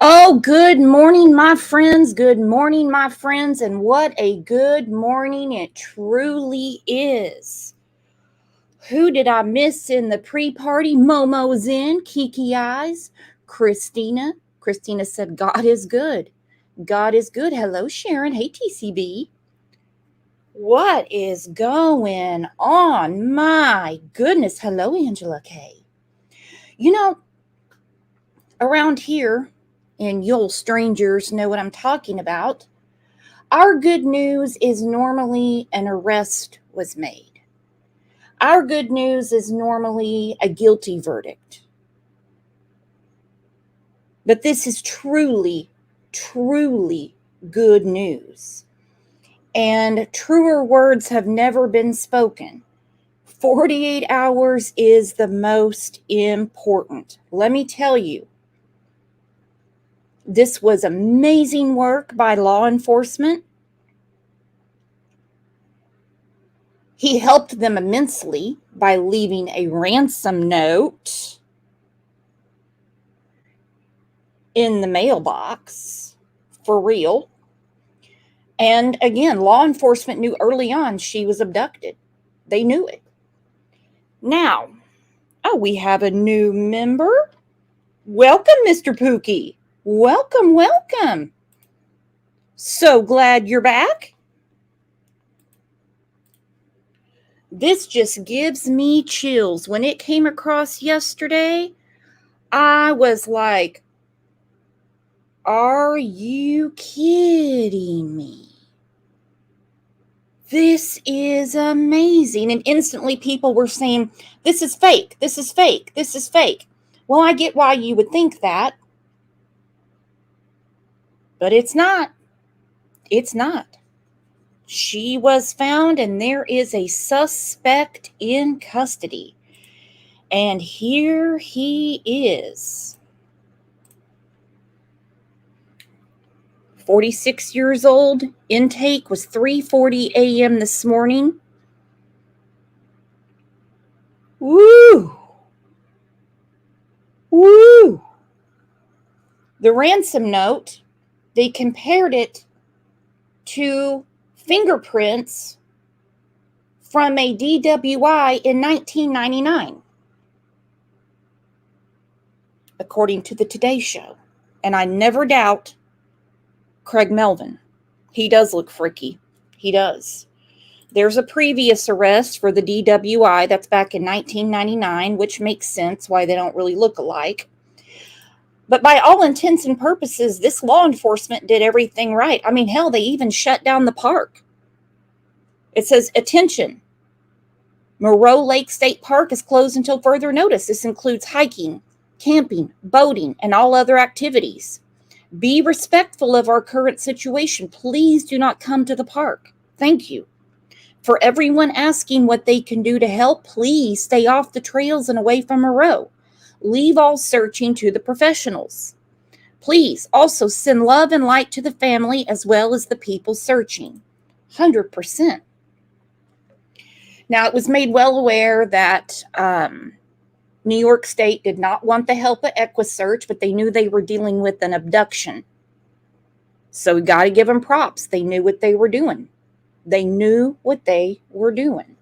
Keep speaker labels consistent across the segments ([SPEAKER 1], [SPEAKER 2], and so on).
[SPEAKER 1] Oh, good morning, my friends. Good morning, my friends. And what a good morning it truly is. Who did I miss in the pre-party? Momo's in, Kiki Eyes, Christina. Christina said, God is good. God is good. Hello, Sharon. Hey, TCB. What is going on? My goodness. Hello, Angela K. You know, around here, and you'll strangers know what I'm talking about, our good news is normally an arrest was made. Our good news is normally a guilty verdict. But this is truly, truly good news. And truer words have never been spoken. 48 hours is the most important. Let me tell you, this was amazing work by law enforcement. He helped them immensely by leaving a ransom note in the mailbox, for real. And again, law enforcement knew early on she was abducted. They knew it. Now, we have a new member. Welcome, Mr. Pookie. Welcome, welcome. So glad you're back. This just gives me chills. When it came across yesterday, I was like, are you kidding me? This is amazing. And instantly people were saying, this is fake, this is fake, this is fake. Well, I get why you would think that. But it's not. It's not. She was found and there is a suspect in custody. And here he is. 46 years old. Intake was 3:40 a.m. this morning. Woo! Woo! The ransom note, they compared it to fingerprints from a DWI in 1999, according to the Today Show. And I never doubt Craig Melvin. He does look freaky. He does. There's a previous arrest for the DWI that's back in 1999, which makes sense why they don't really look alike. But by all intents and purposes, this law enforcement did everything right. I mean, hell, they even shut down the park. It says, attention, Moreau Lake State Park is closed until further notice. This includes hiking, camping, boating, and all other activities. Be respectful of our current situation. Please do not come to the park. Thank you. For everyone asking what they can do to help, please stay off the trails and away from Moreau. Leave all searching to the professionals. Please also send love and light to the family as well as the people searching. 100%. Now, it was made well aware that New York State did not want the help of EquiSearch, but they knew they were dealing with an abduction. So we got to give them props. They knew what they were doing. They knew what they were doing.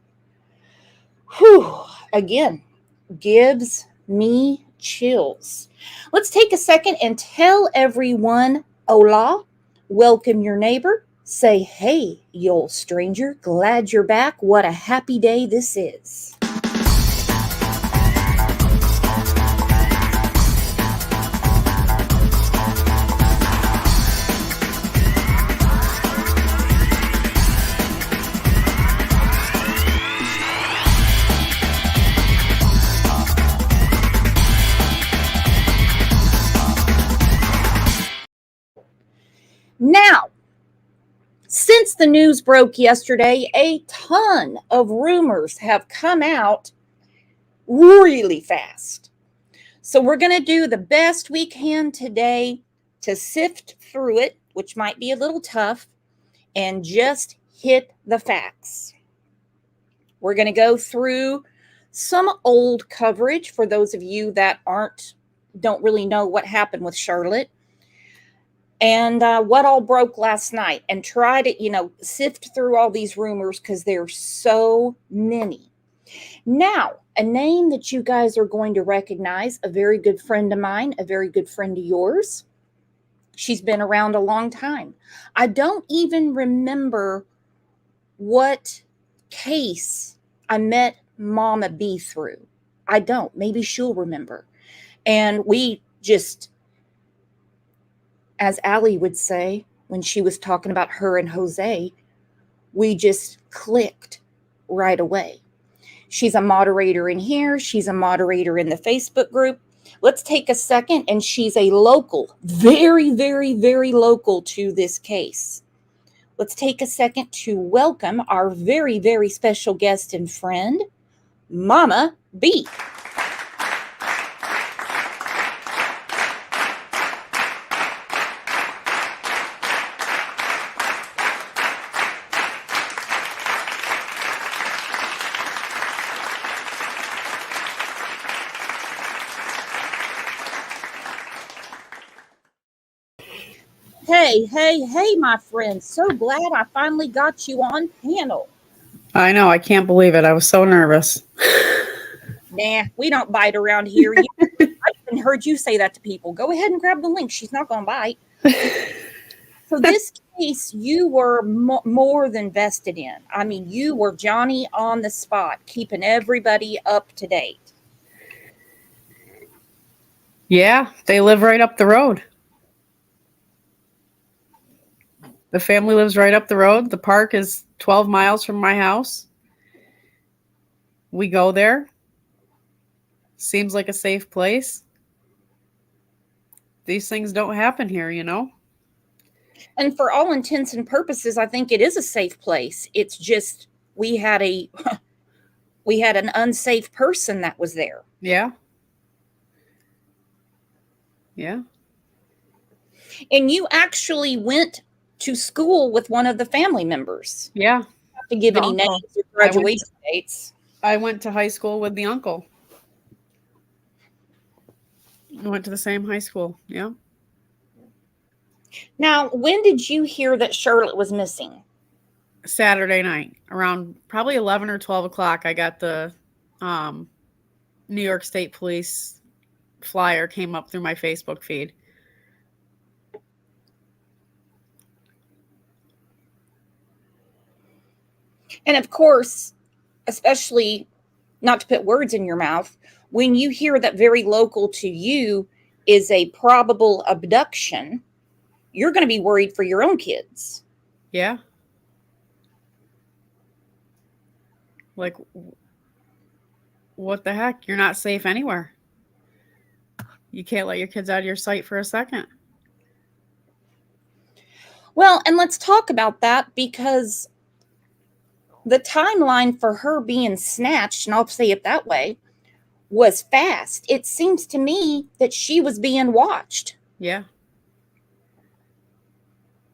[SPEAKER 1] Whew. Again, gives me chills. Let's take a second and tell everyone, hola, welcome your neighbor. Say, hey, you old stranger, glad you're back. What a happy day this is. Now, since the news broke yesterday, a ton of rumors have come out really fast. So we're going to do the best we can today to sift through it, which might be a little tough, and just hit the facts. We're going to go through some old coverage for those of you that don't really know what happened with Charlotte. And what all broke last night, and try to, sift through all these rumors because there's so many. Now, a name that you guys are going to recognize, a very good friend of mine, a very good friend of yours. She's been around a long time. I don't even remember what case I met Mama B through. I don't. Maybe she'll remember. And we just, as Allie would say when she was talking about her and Jose, we just clicked right away. She's a moderator in here. She's a moderator in the Facebook group. Let's take a second, and she's a local, very, very, very local to this case. Let's take a second to welcome our very, very special guest and friend, Mama B. Hey, my friend. So glad I finally got you on panel.
[SPEAKER 2] I know. I can't believe it. I was so nervous.
[SPEAKER 1] Nah, we don't bite around here. I even heard you say that to people. Go ahead and grab the link. She's not going to bite. So this case, you were more than vested in. I mean, you were Johnny on the spot, keeping everybody up to date.
[SPEAKER 2] Yeah, they live right up the road. The family lives right up the road. The park is 12 miles from my house. We go there. Seems like a safe place. These things don't happen here, you know?
[SPEAKER 1] And for all intents and purposes, I think it is a safe place. It's just we had an unsafe person that was there.
[SPEAKER 2] Yeah. Yeah.
[SPEAKER 1] And you actually went to school with one of the family members.
[SPEAKER 2] Yeah.
[SPEAKER 1] You don't have to give any names or graduation dates.
[SPEAKER 2] I went to high school with the uncle. I went to the same high school. Yeah.
[SPEAKER 1] Now, when did you hear that Charlotte was missing?
[SPEAKER 2] Saturday night, around probably 11 or 12 o'clock, I got the New York State Police flyer came up through my Facebook feed.
[SPEAKER 1] And of course, especially, not to put words in your mouth, when you hear that very local to you is a probable abduction, you're going to be worried for your own kids.
[SPEAKER 2] Yeah. Like, what the heck? You're not safe anywhere. You can't let your kids out of your sight for a second.
[SPEAKER 1] Well, and let's talk about that, because the timeline for her being snatched, and I'll say it that way, was fast. It seems to me that she was being watched.
[SPEAKER 2] Yeah.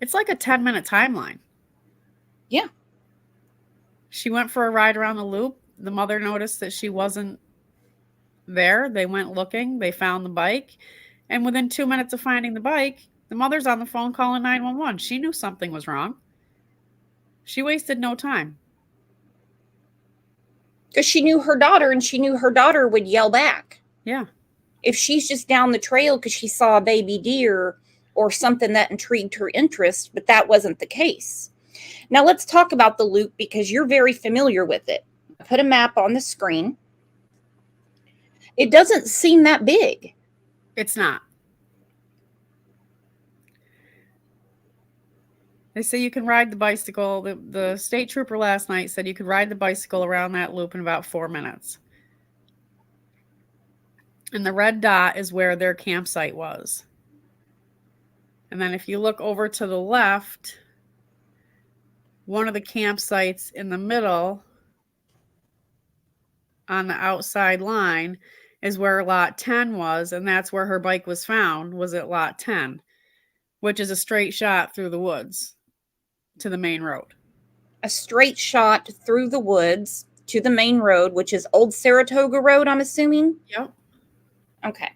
[SPEAKER 2] It's like a 10-minute timeline.
[SPEAKER 1] Yeah.
[SPEAKER 2] She went for a ride around the loop. The mother noticed that she wasn't there. They went looking. They found the bike. And within 2 minutes of finding the bike, the mother's on the phone calling 911. She knew something was wrong. She wasted no time.
[SPEAKER 1] Because she knew her daughter, and she knew her daughter would yell back.
[SPEAKER 2] Yeah.
[SPEAKER 1] If she's just down the trail because she saw a baby deer or something that intrigued her interest, but that wasn't the case. Now let's talk about the loop, because you're very familiar with it. I put a map on the screen. It doesn't seem that big.
[SPEAKER 2] It's not. They say you can ride the bicycle. The state trooper last night said you could ride the bicycle around that loop in about 4 minutes. And the red dot is where their campsite was. And then if you look over to the left, one of the campsites in the middle on the outside line is where lot 10 was, and that's where her bike was found, was at lot 10, which is a straight shot through the woods to the main road.
[SPEAKER 1] A straight shot through the woods to the main road, which is Old Saratoga Road, I'm assuming?
[SPEAKER 2] Yep.
[SPEAKER 1] Okay.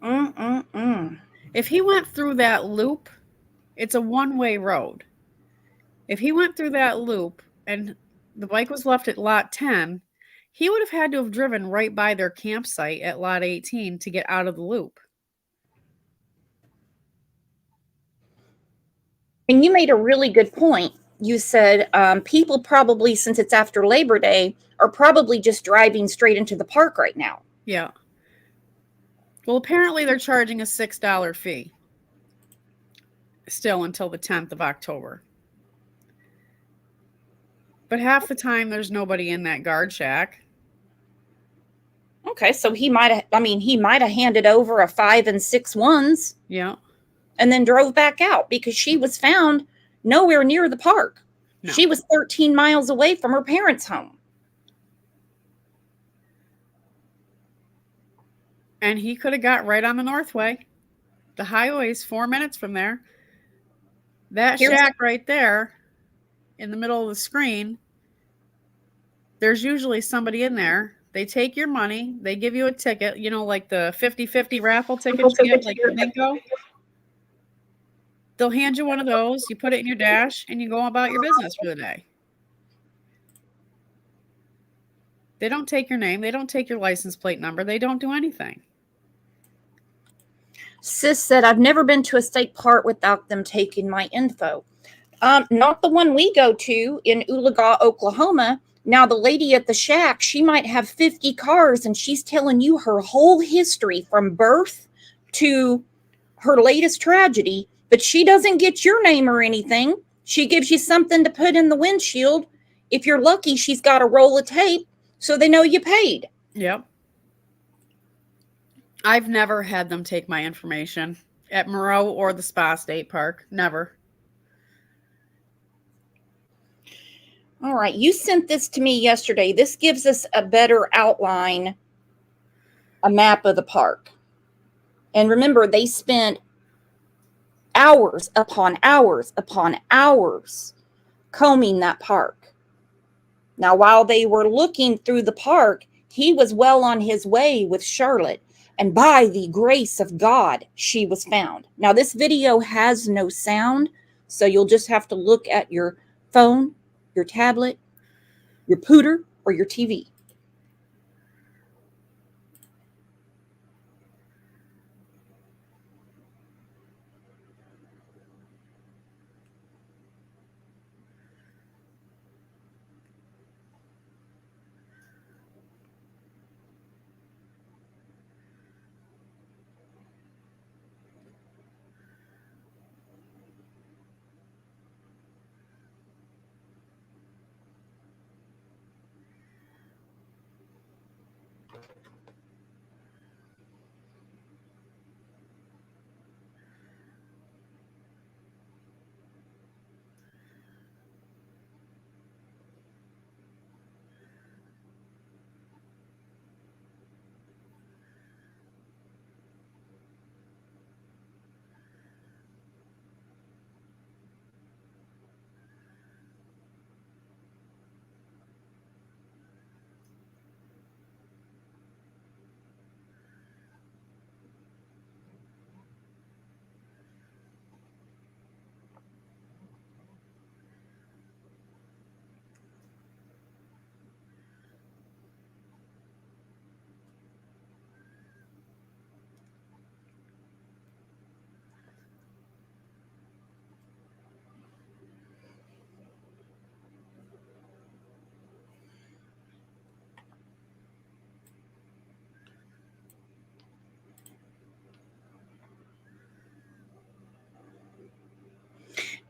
[SPEAKER 2] If he went through that loop, it's a one-way road. If he went through that loop and the bike was left at lot 10, he would have had to have driven right by their campsite at lot 18 to get out of the loop.
[SPEAKER 1] And you made a really good point. You said people probably, since it's after Labor Day, are probably just driving straight into the park right now.
[SPEAKER 2] Yeah. Well, apparently they're charging a $6 fee still until the 10th of October. But half the time there's nobody in that guard shack.
[SPEAKER 1] Okay, so he might have handed over a 5 and 6 ones.
[SPEAKER 2] Yeah.
[SPEAKER 1] And then drove back out because she was found nowhere near the park.
[SPEAKER 2] No.
[SPEAKER 1] She was 13 miles away from her parents' home.
[SPEAKER 2] And he could have got right on the Northway. The highway's 4 minutes from there. That shack right there in the middle of the screen, there's usually somebody in there. They take your money. They give you a ticket, like the 50-50 raffle tickets you get, like bingo. They'll hand you one of those. You put it in your dash, and you go about your business for the day. They don't take your name. They don't take your license plate number. They don't do anything.
[SPEAKER 1] Sis said, I've never been to a state park without them taking my info. Not the one we go to in Oologah, Oklahoma. Now, the lady at the shack, she might have 50 cars, and she's telling you her whole history from birth to her latest tragedy, but she doesn't get your name or anything. She gives you something to put in the windshield. If you're lucky, she's got a roll of tape so they know you paid.
[SPEAKER 2] Yep. I've never had them take my information at Moreau or the Spa State Park. Never.
[SPEAKER 1] All right. You sent this to me yesterday. This gives us a better outline, a map of the park. And remember, they spent hours upon hours upon hours combing that park. Now, while they were looking through the park, he was well on his way with Charlotte. And by the grace of God, she was found. Now, this video has no sound, so you'll just have to look at your phone, your tablet, your pooter, or your TV.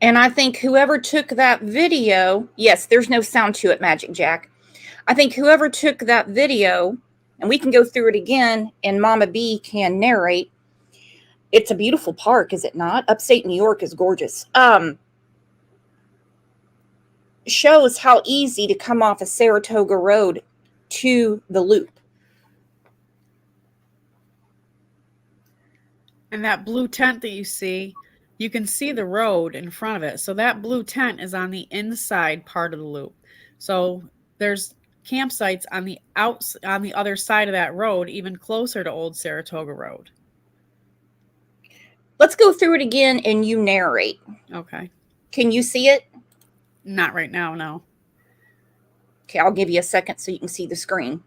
[SPEAKER 1] And I think whoever took that video, yes, there's no sound to it, Magic Jack. I think whoever took that video, and we can go through it again, and Mama B can narrate. It's a beautiful park, is it not? Upstate New York is gorgeous. Shows how easy to come off a Saratoga Road to the loop.
[SPEAKER 2] And that blue tent that you see, you can see the road in front of it. So that blue tent is on the inside part of the loop. So there's campsites on the other side of that road, even closer to Old Saratoga Road.
[SPEAKER 1] Let's go through it again and you narrate.
[SPEAKER 2] Okay.
[SPEAKER 1] Can you see it?
[SPEAKER 2] Not right now, no.
[SPEAKER 1] Okay, I'll give you a second so you can see the screen.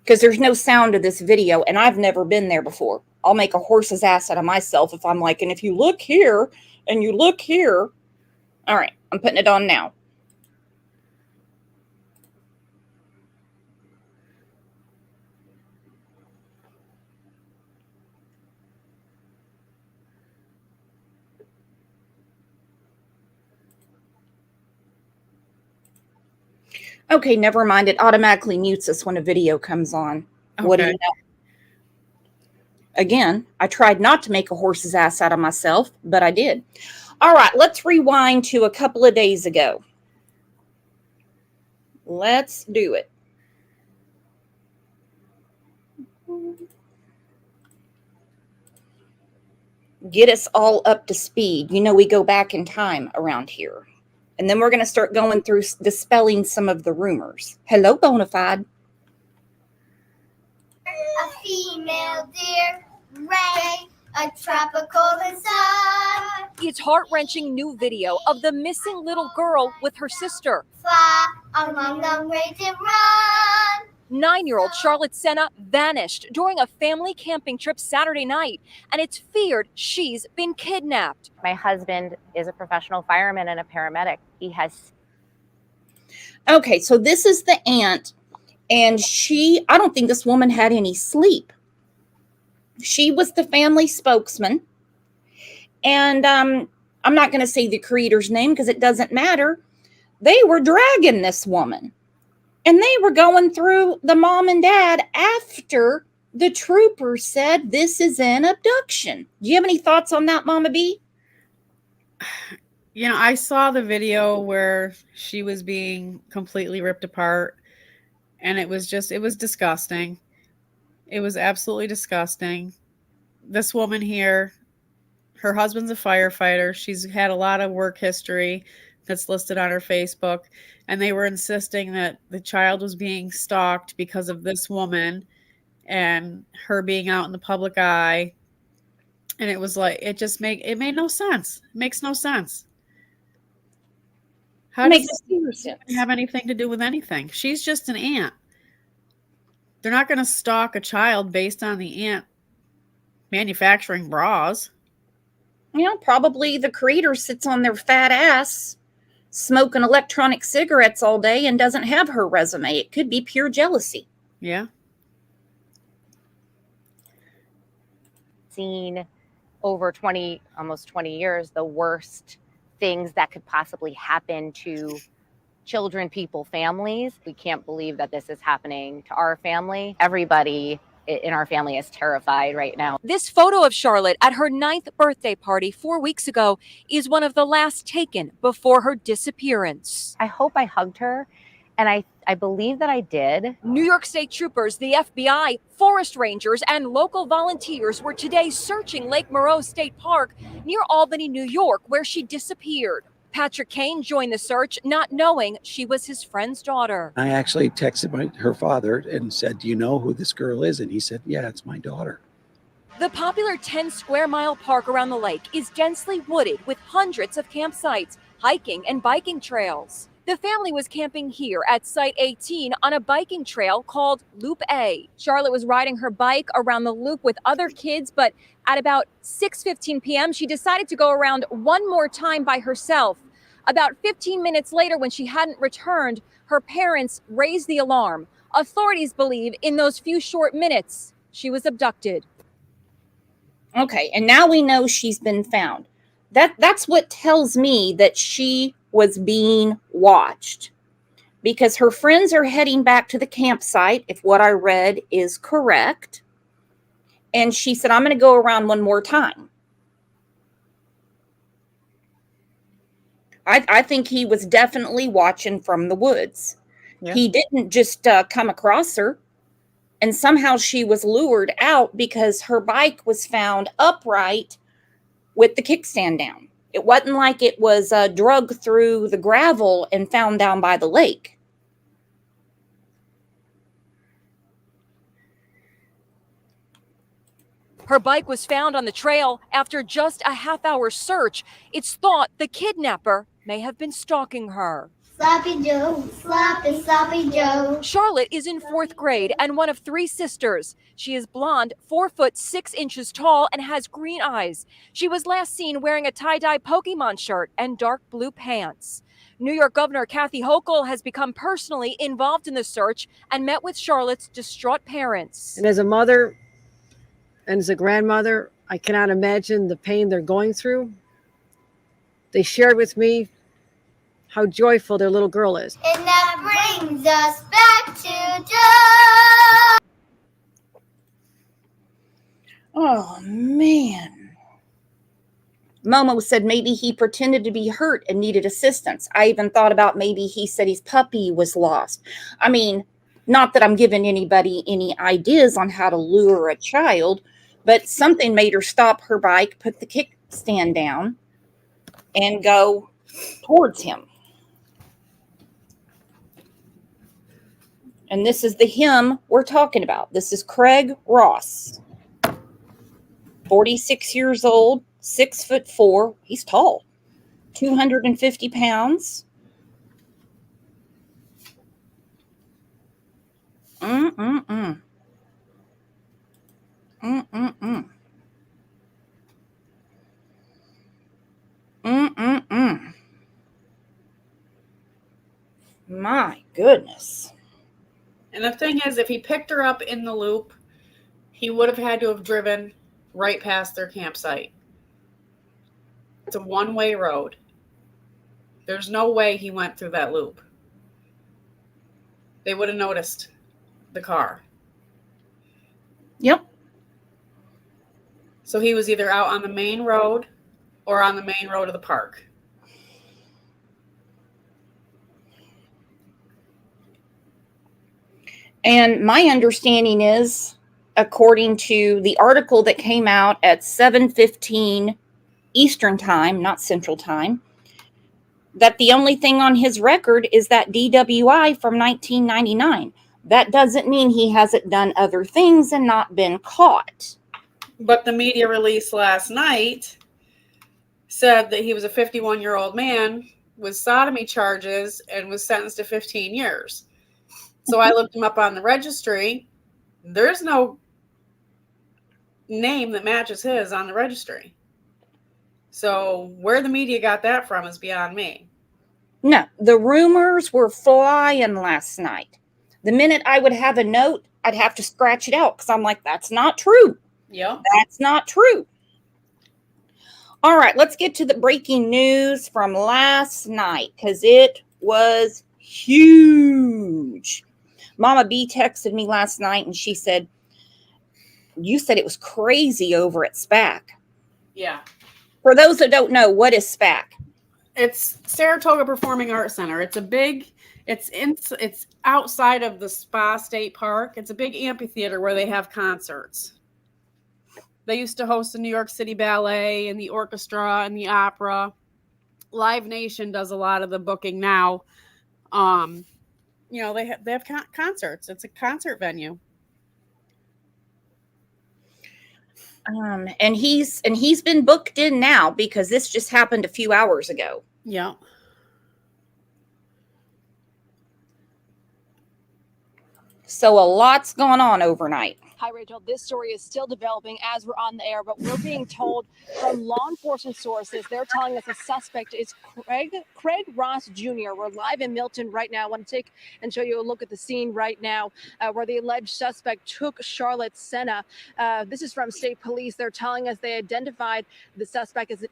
[SPEAKER 1] Because there's no sound to this video, and I've never been there before. I'll make a horse's ass out of myself if I'm like, and if you look here, and you look here. All right, I'm putting it on now. Okay, never mind. It automatically mutes us when a video comes on. Okay. What do you know? Again, I tried not to make a horse's ass out of myself, but I did. All right, let's rewind to a couple of days ago. Let's do it. Get us all up to speed. You know, we go back in time around here. And then we're going to start going through dispelling some of the rumors. Hello, Bonafide.
[SPEAKER 3] A female deer, Ray, a tropical inside.
[SPEAKER 4] It's heart-wrenching new video of the missing little girl with her sister.
[SPEAKER 3] Fly among them, rage and run.
[SPEAKER 4] 9-year-old Charlotte Sena vanished during a family camping trip Saturday night, and it's feared she's been kidnapped.
[SPEAKER 5] My husband is a professional fireman and a paramedic. He has.
[SPEAKER 1] Okay, so this is the aunt, and I don't think this woman had any sleep. She was the family spokesman, and I'm not going to say the creator's name because it doesn't matter. They were dragging this woman. And they were going through the mom and dad after the trooper said this is an abduction. Do you have any thoughts on that, Mama B?
[SPEAKER 2] You know, I saw the video where she was being completely ripped apart, and it was disgusting. It was absolutely disgusting. This woman here, her husband's a firefighter. She's had a lot of work history that's listed on her Facebook, and they were insisting that the child was being stalked because of this woman and her being out in the public eye. And it was like, it made no sense. It makes no sense. How does this have anything to do with anything? She's just an aunt. They're not going to stalk a child based on the aunt manufacturing bras.
[SPEAKER 1] You know, probably the creator sits on their fat ass smoking electronic cigarettes all day and doesn't have her resume. It could be pure jealousy.
[SPEAKER 2] Yeah.
[SPEAKER 5] Seen over almost 20 years, the worst things that could possibly happen to children, people, families. We can't believe that this is happening to our family. Everybody in our family is terrified right now.
[SPEAKER 4] This photo of Charlotte at her 9th birthday party 4 weeks ago is one of the last taken before her disappearance.
[SPEAKER 5] I hope I hugged her, and I believe that I did.
[SPEAKER 4] New York State troopers, the FBI, forest rangers, and local volunteers were today searching Lake Moreau State Park near Albany, New York, where she disappeared. Patrick Kane joined the search, not knowing she was his friend's daughter.
[SPEAKER 6] I actually texted her father and said, "Do you know who this girl is?" And he said, "Yeah, it's my daughter."
[SPEAKER 4] The popular 10-square-mile park around the lake is densely wooded with hundreds of campsites, hiking and biking trails. The family was camping here at Site 18 on a biking trail called Loop A. Charlotte was riding her bike around the loop with other kids, but at about 6:15 p.m., she decided to go around one more time by herself. About 15 minutes later, when she hadn't returned, her parents raised the alarm. Authorities believe in those few short minutes, she was abducted.
[SPEAKER 1] Okay, and now we know she's been found. That's what tells me that she was being watched, because her friends are heading back to the campsite, if what I read is correct. And she said, "I'm going to go around one more time." I think he was definitely watching from the woods. Yeah. He didn't just come across her, and somehow she was lured out because her bike was found upright with the kickstand down. It wasn't like it was dragged through the gravel and found down by the lake.
[SPEAKER 4] Her bike was found on the trail after just a half-hour search. It's thought the kidnapper may have been stalking her.
[SPEAKER 3] Sloppy Joe, sloppy Joe.
[SPEAKER 4] Charlotte is in 4th grade and one of 3 sisters. She is blonde, 4 foot 6 inches tall, and has green eyes. She was last seen wearing a tie-dye Pokemon shirt and dark blue pants. New York Governor Kathy Hochul has become personally involved in the search and met with Charlotte's distraught parents.
[SPEAKER 7] And as a mother and as a grandmother, I cannot imagine the pain they're going through. They shared with me how joyful their little girl is.
[SPEAKER 3] And that brings us back to Joe.
[SPEAKER 1] Oh, man. Momo said maybe he pretended to be hurt and needed assistance. I even thought about maybe he said his puppy was lost. I mean, not that I'm giving anybody any ideas on how to lure a child, but something made her stop her bike, put the kickstand down, and go towards him. And this is the him we're talking about. This is Craig Ross, 46 years old, 6'4". He's tall, 250 pounds. Mm-mm-mm. Mm-mm-mm. Mm-mm-mm. My goodness.
[SPEAKER 2] And the thing is, if he picked her up in the loop, he would have had to have driven right past their campsite. It's a one-way road. There's no way he went through that loop. They would have noticed the car.
[SPEAKER 1] Yep.
[SPEAKER 2] So he was either out on the main road or on the main road of the park.
[SPEAKER 1] And my understanding is, according to the article that came out at 7:15 Eastern Time, not Central Time, that the only thing on his record is that DWI from 1999. That doesn't mean he hasn't done other things and not been caught.
[SPEAKER 2] But the media release last night said that he was a 51-year-old man with sodomy charges and was sentenced to 15 years. So I looked him up on the registry. There's no name that matches his on the registry. So where the media got that from is beyond me.
[SPEAKER 1] No, the rumors were flying last night. The minute I would have a note, I'd have to scratch it out because I'm like, that's not true.
[SPEAKER 2] Yep.
[SPEAKER 1] That's not true. All right, let's get to the breaking news from last night because it was huge. Mama B texted me last night and she said, you said it was crazy over at SPAC.
[SPEAKER 2] Yeah.
[SPEAKER 1] For those that don't know, what is SPAC?
[SPEAKER 2] It's Saratoga Performing Arts Center. It's a big, it's outside of the Spa State Park. It's a big amphitheater where they have concerts. They used to host the New York City Ballet and the orchestra and the opera. Live Nation does a lot of the booking now. You know, they have concerts. It's a concert venue.
[SPEAKER 1] And he's been booked in now because this just happened a few hours ago.
[SPEAKER 2] Yeah.
[SPEAKER 1] So a lot's going on overnight.
[SPEAKER 4] Hi, Rachel. This story is still developing as we're on the air, but we're being told from law enforcement sources, they're telling us a suspect is Craig Ross Jr. We're live in Milton right now. I want to take and show you a look at the scene right now where the alleged suspect took Charlotte Sena. This is from state police. They're telling us they identified the suspect as an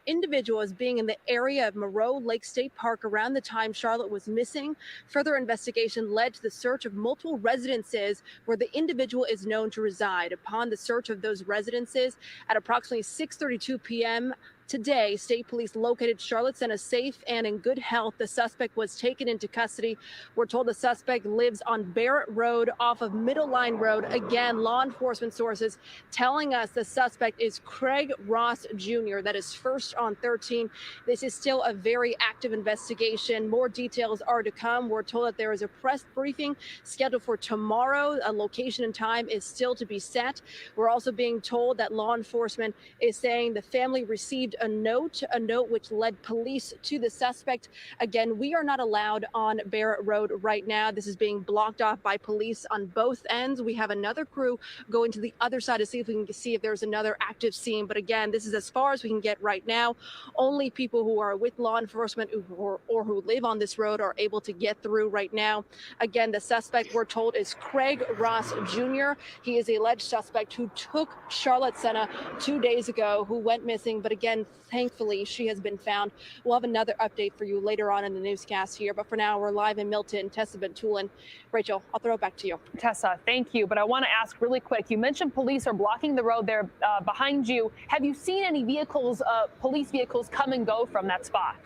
[SPEAKER 4] individual as being in the area of Moreau Lake State Park around the time Charlotte was missing. Further investigation led to the search of multiple residences where the individual is known to reside. Upon the search of those residences at approximately 6:32 p.m.
[SPEAKER 7] Today, state police located Charlotte Sena safe and in good health. The suspect was taken into custody. We're told the suspect lives on Barrett Road off of Middle Line Road. Again, law enforcement sources telling us the suspect is Craig Ross Jr. That is first on 13. This is still a very active investigation. More details are to come. We're told that there is a press briefing scheduled for tomorrow. A location and time is still to be set. We're also being told that law enforcement is saying the family received a note which led police to the suspect. Again, we are not allowed on Barrett Road right now. This is being blocked off by police on both ends. We have another crew going to the other side to see if we can see if there's another active scene. But again, this is as far as we can get right now. Only people who are with law enforcement or who live on this road are able to get through right now. Again, the suspect, we're told, is Craig Ross Jr. He is the alleged suspect who took Charlotte Sena 2 days ago, who went missing. But again, thankfully, she has been found. We'll have another update for you later on in the newscast here. But for now, we're live in Milton. Tessa Bentulin. Rachel, I'll throw it back to you.
[SPEAKER 8] Tessa, thank you. But I want to ask really quick. You mentioned police are blocking the road there behind you. Have you seen any vehicles, police vehicles, come and go from that spot?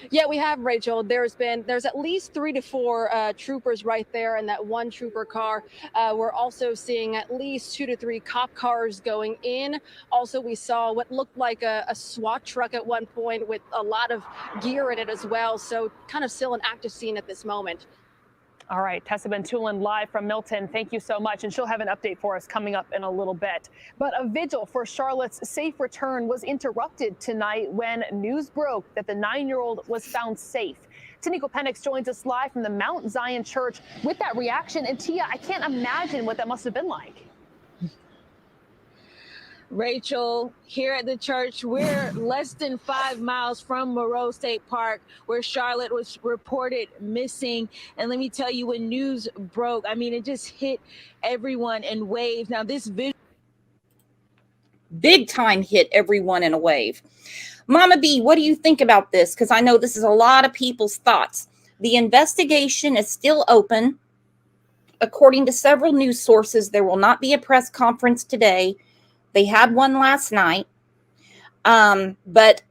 [SPEAKER 7] Yeah, we have, Rachel. There's at least 3 to 4 troopers right there in that one trooper car. We're also seeing at least 2 to 3 cop cars going in. Also, we saw what looked like a SWAT truck at one point with a lot of gear in it as well. So kind of still an active scene at this moment.
[SPEAKER 8] All right, Tessa Bentulin live from Milton. Thank you so much. And she'll have an update for us coming up in a little bit. But a vigil for Charlotte's safe return was interrupted tonight when news broke that the 9-year-old was found safe. Tanico Penix joins us live from the Mount Zion Church with that reaction. And Tia, I can't imagine what that must have been like.
[SPEAKER 9] Rachel, here at the church, we're less than 5 miles from Moreau State Park, where Charlotte was reported missing. And let me tell you, when news broke, I mean, it just hit everyone in waves. Now, this
[SPEAKER 1] big time hit everyone in a wave. Mama B, what do you think about this? Because I know this is a lot of people's thoughts. The investigation is still open. According to several news sources, there will not be a press conference today. They had one last night, but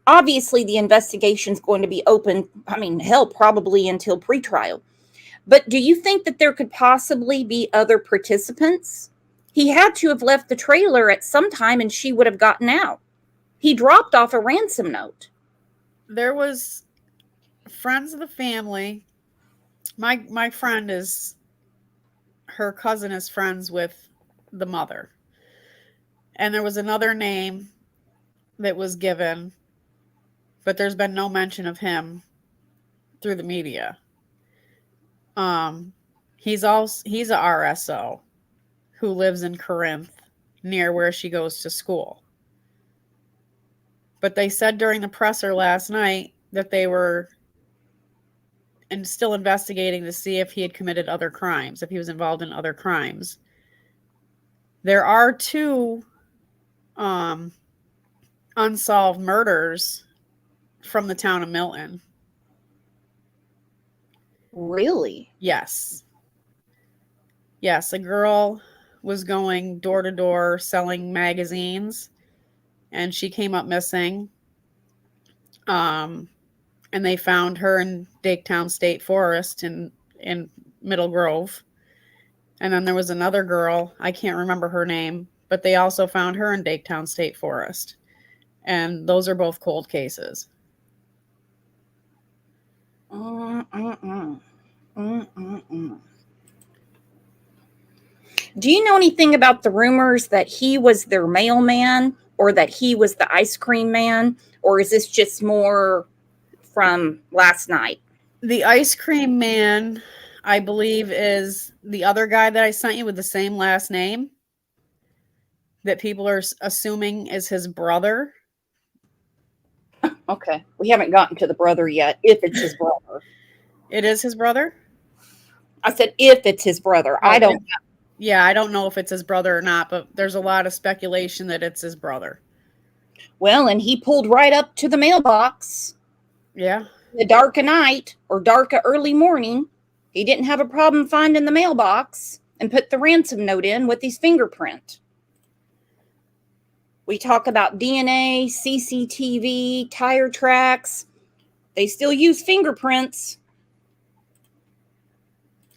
[SPEAKER 1] obviously the investigation is going to be open, I mean, hell, probably until pretrial. But do you think that there could possibly be other participants? He had to have left the trailer at some time and she would have gotten out. He dropped off a ransom note.
[SPEAKER 2] There was friends of the family. My friend her cousin is friends with the mother. And there was another name that was given, but there's been no mention of him through the media. He's a RSO who lives in Corinth near where she goes to school. But they said during the presser last night that they were still investigating to see if he had committed other crimes, if he was involved in other crimes. There are 2 unsolved murders from the town of Milton.
[SPEAKER 1] Really?
[SPEAKER 2] Yes. Yes, a girl was going door to door selling magazines, and she came up missing. And they found her in Daketown State Forest in Middle Grove. And then there was another girl, I can't remember her name, but they also found her in Daketown State Forest. And those are both cold cases.
[SPEAKER 1] Do you know anything about the rumors that he was their mailman or that he was the ice cream man? Or is this just more from last night?
[SPEAKER 2] The ice cream man, I believe, is the other guy that I sent you with the same last name that people are assuming is his brother.
[SPEAKER 1] Okay. We haven't gotten to the brother yet, if it's his brother.
[SPEAKER 2] It is his brother?
[SPEAKER 1] I said if it's his brother.
[SPEAKER 2] Okay.
[SPEAKER 1] I don't know.
[SPEAKER 2] Yeah, I don't know if it's his brother or not, but there's a lot of speculation that it's his brother.
[SPEAKER 1] Well, and he pulled right up to the mailbox.
[SPEAKER 2] Yeah.
[SPEAKER 1] The dark of night or dark of early morning. He didn't have a problem finding the mailbox and put the ransom note in with his fingerprint. We talk about DNA, CCTV, tire tracks. They still use fingerprints.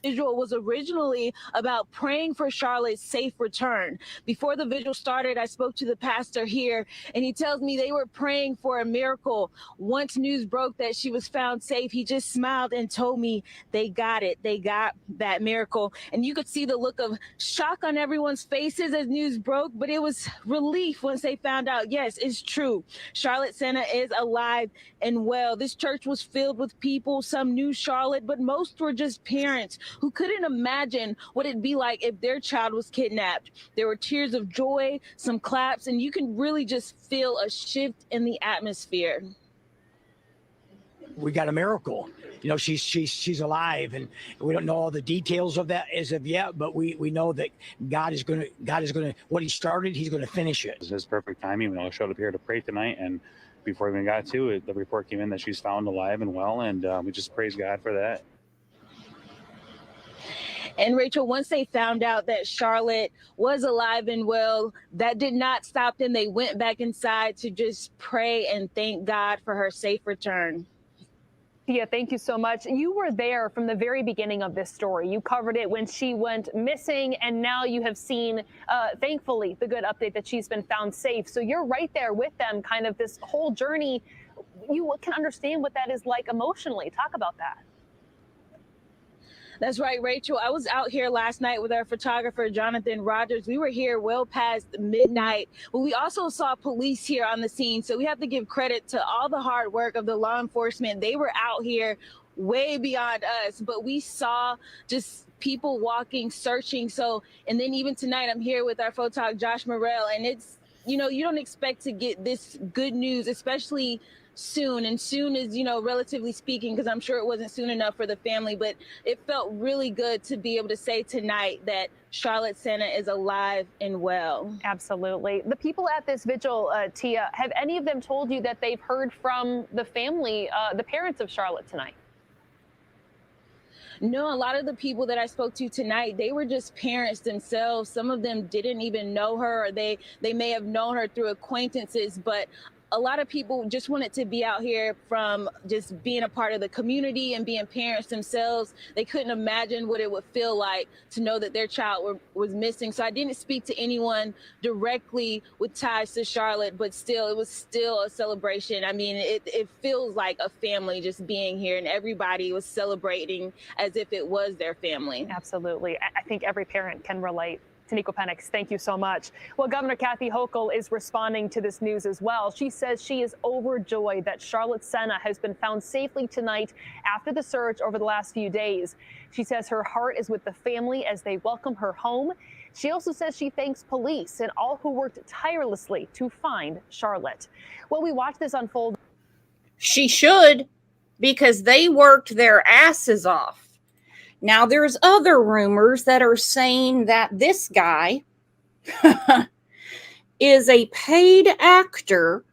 [SPEAKER 9] Vigil was originally about praying for Charlotte's safe return. Before the vigil started, I spoke to the pastor here, and he tells me they were praying for a miracle. Once news broke that she was found safe, he just smiled and told me they got it. They got that miracle. And you could see the look of shock on everyone's faces as news broke, but it was relief once they found out, yes, it's true. Charlotte Sena is alive and well. This church was filled with people. Some knew Charlotte, but most were just parents who couldn't imagine what it'd be like if their child was kidnapped. There were tears of joy, some claps, and you can really just feel a shift in the atmosphere.
[SPEAKER 10] We got a miracle. You know, she's alive, and we don't know all the details of that as of yet, but we know that God is gonna what he started, he's gonna finish it.
[SPEAKER 11] It's just perfect timing. We all showed up here to pray tonight, and before we even got to it, the report came in that she's found alive and well, and we just praise God for that.
[SPEAKER 9] And Rachel, once they found out that Charlotte was alive and well, that did not stop them. They went back inside to just pray and thank God for her safe return.
[SPEAKER 8] Tia, thank you so much. You were there from the very beginning of this story. You covered it when she went missing, and now you have seen, thankfully, the good update that she's been found safe. So you're right there with them, kind of this whole journey. You can understand what that is like emotionally. Talk about that.
[SPEAKER 9] That's right, Rachel. I was out here last night with our photographer, Jonathan Rogers. We were here well past midnight, but we also saw police here on the scene. So we have to give credit to all the hard work of the law enforcement. They were out here way beyond us, but we saw just people walking, searching. So, and then even tonight, I'm here with our photog, Josh Morrell, and it's, you know, you don't expect to get this good news, especially soon. And soon is, you know, relatively speaking, because I'm sure it wasn't soon enough for the family, but it felt really good to be able to say tonight that Charlotte Sena is alive and well.
[SPEAKER 8] Absolutely. The people at this vigil, Tia, have any of them told you that they've heard from the family, the parents of Charlotte tonight?
[SPEAKER 9] No, a lot of the people that I spoke to tonight, they were just parents themselves. Some of them didn't even know her, or they may have known her through acquaintances, but a lot of people just wanted to be out here from just being a part of the community and being parents themselves. They couldn't imagine what it would feel like to know that their child was missing. So I didn't speak to anyone directly with ties to Charlotte, but still, it was still a celebration. I mean, it feels like a family just being here, and everybody was celebrating as if it was their family.
[SPEAKER 8] Absolutely. I think every parent can relate. Taniko Penix, thank you so much. Well, Governor Kathy Hochul is responding to this news as well. She says she is overjoyed that Charlotte Sena has been found safely tonight after the search over the last few days. She says her heart is with the family as they welcome her home. She also says she thanks police and all who worked tirelessly to find Charlotte. Well, we watch this unfold.
[SPEAKER 1] She should, because they worked their asses off. Now, there's other rumors that are saying that this guy is a paid actor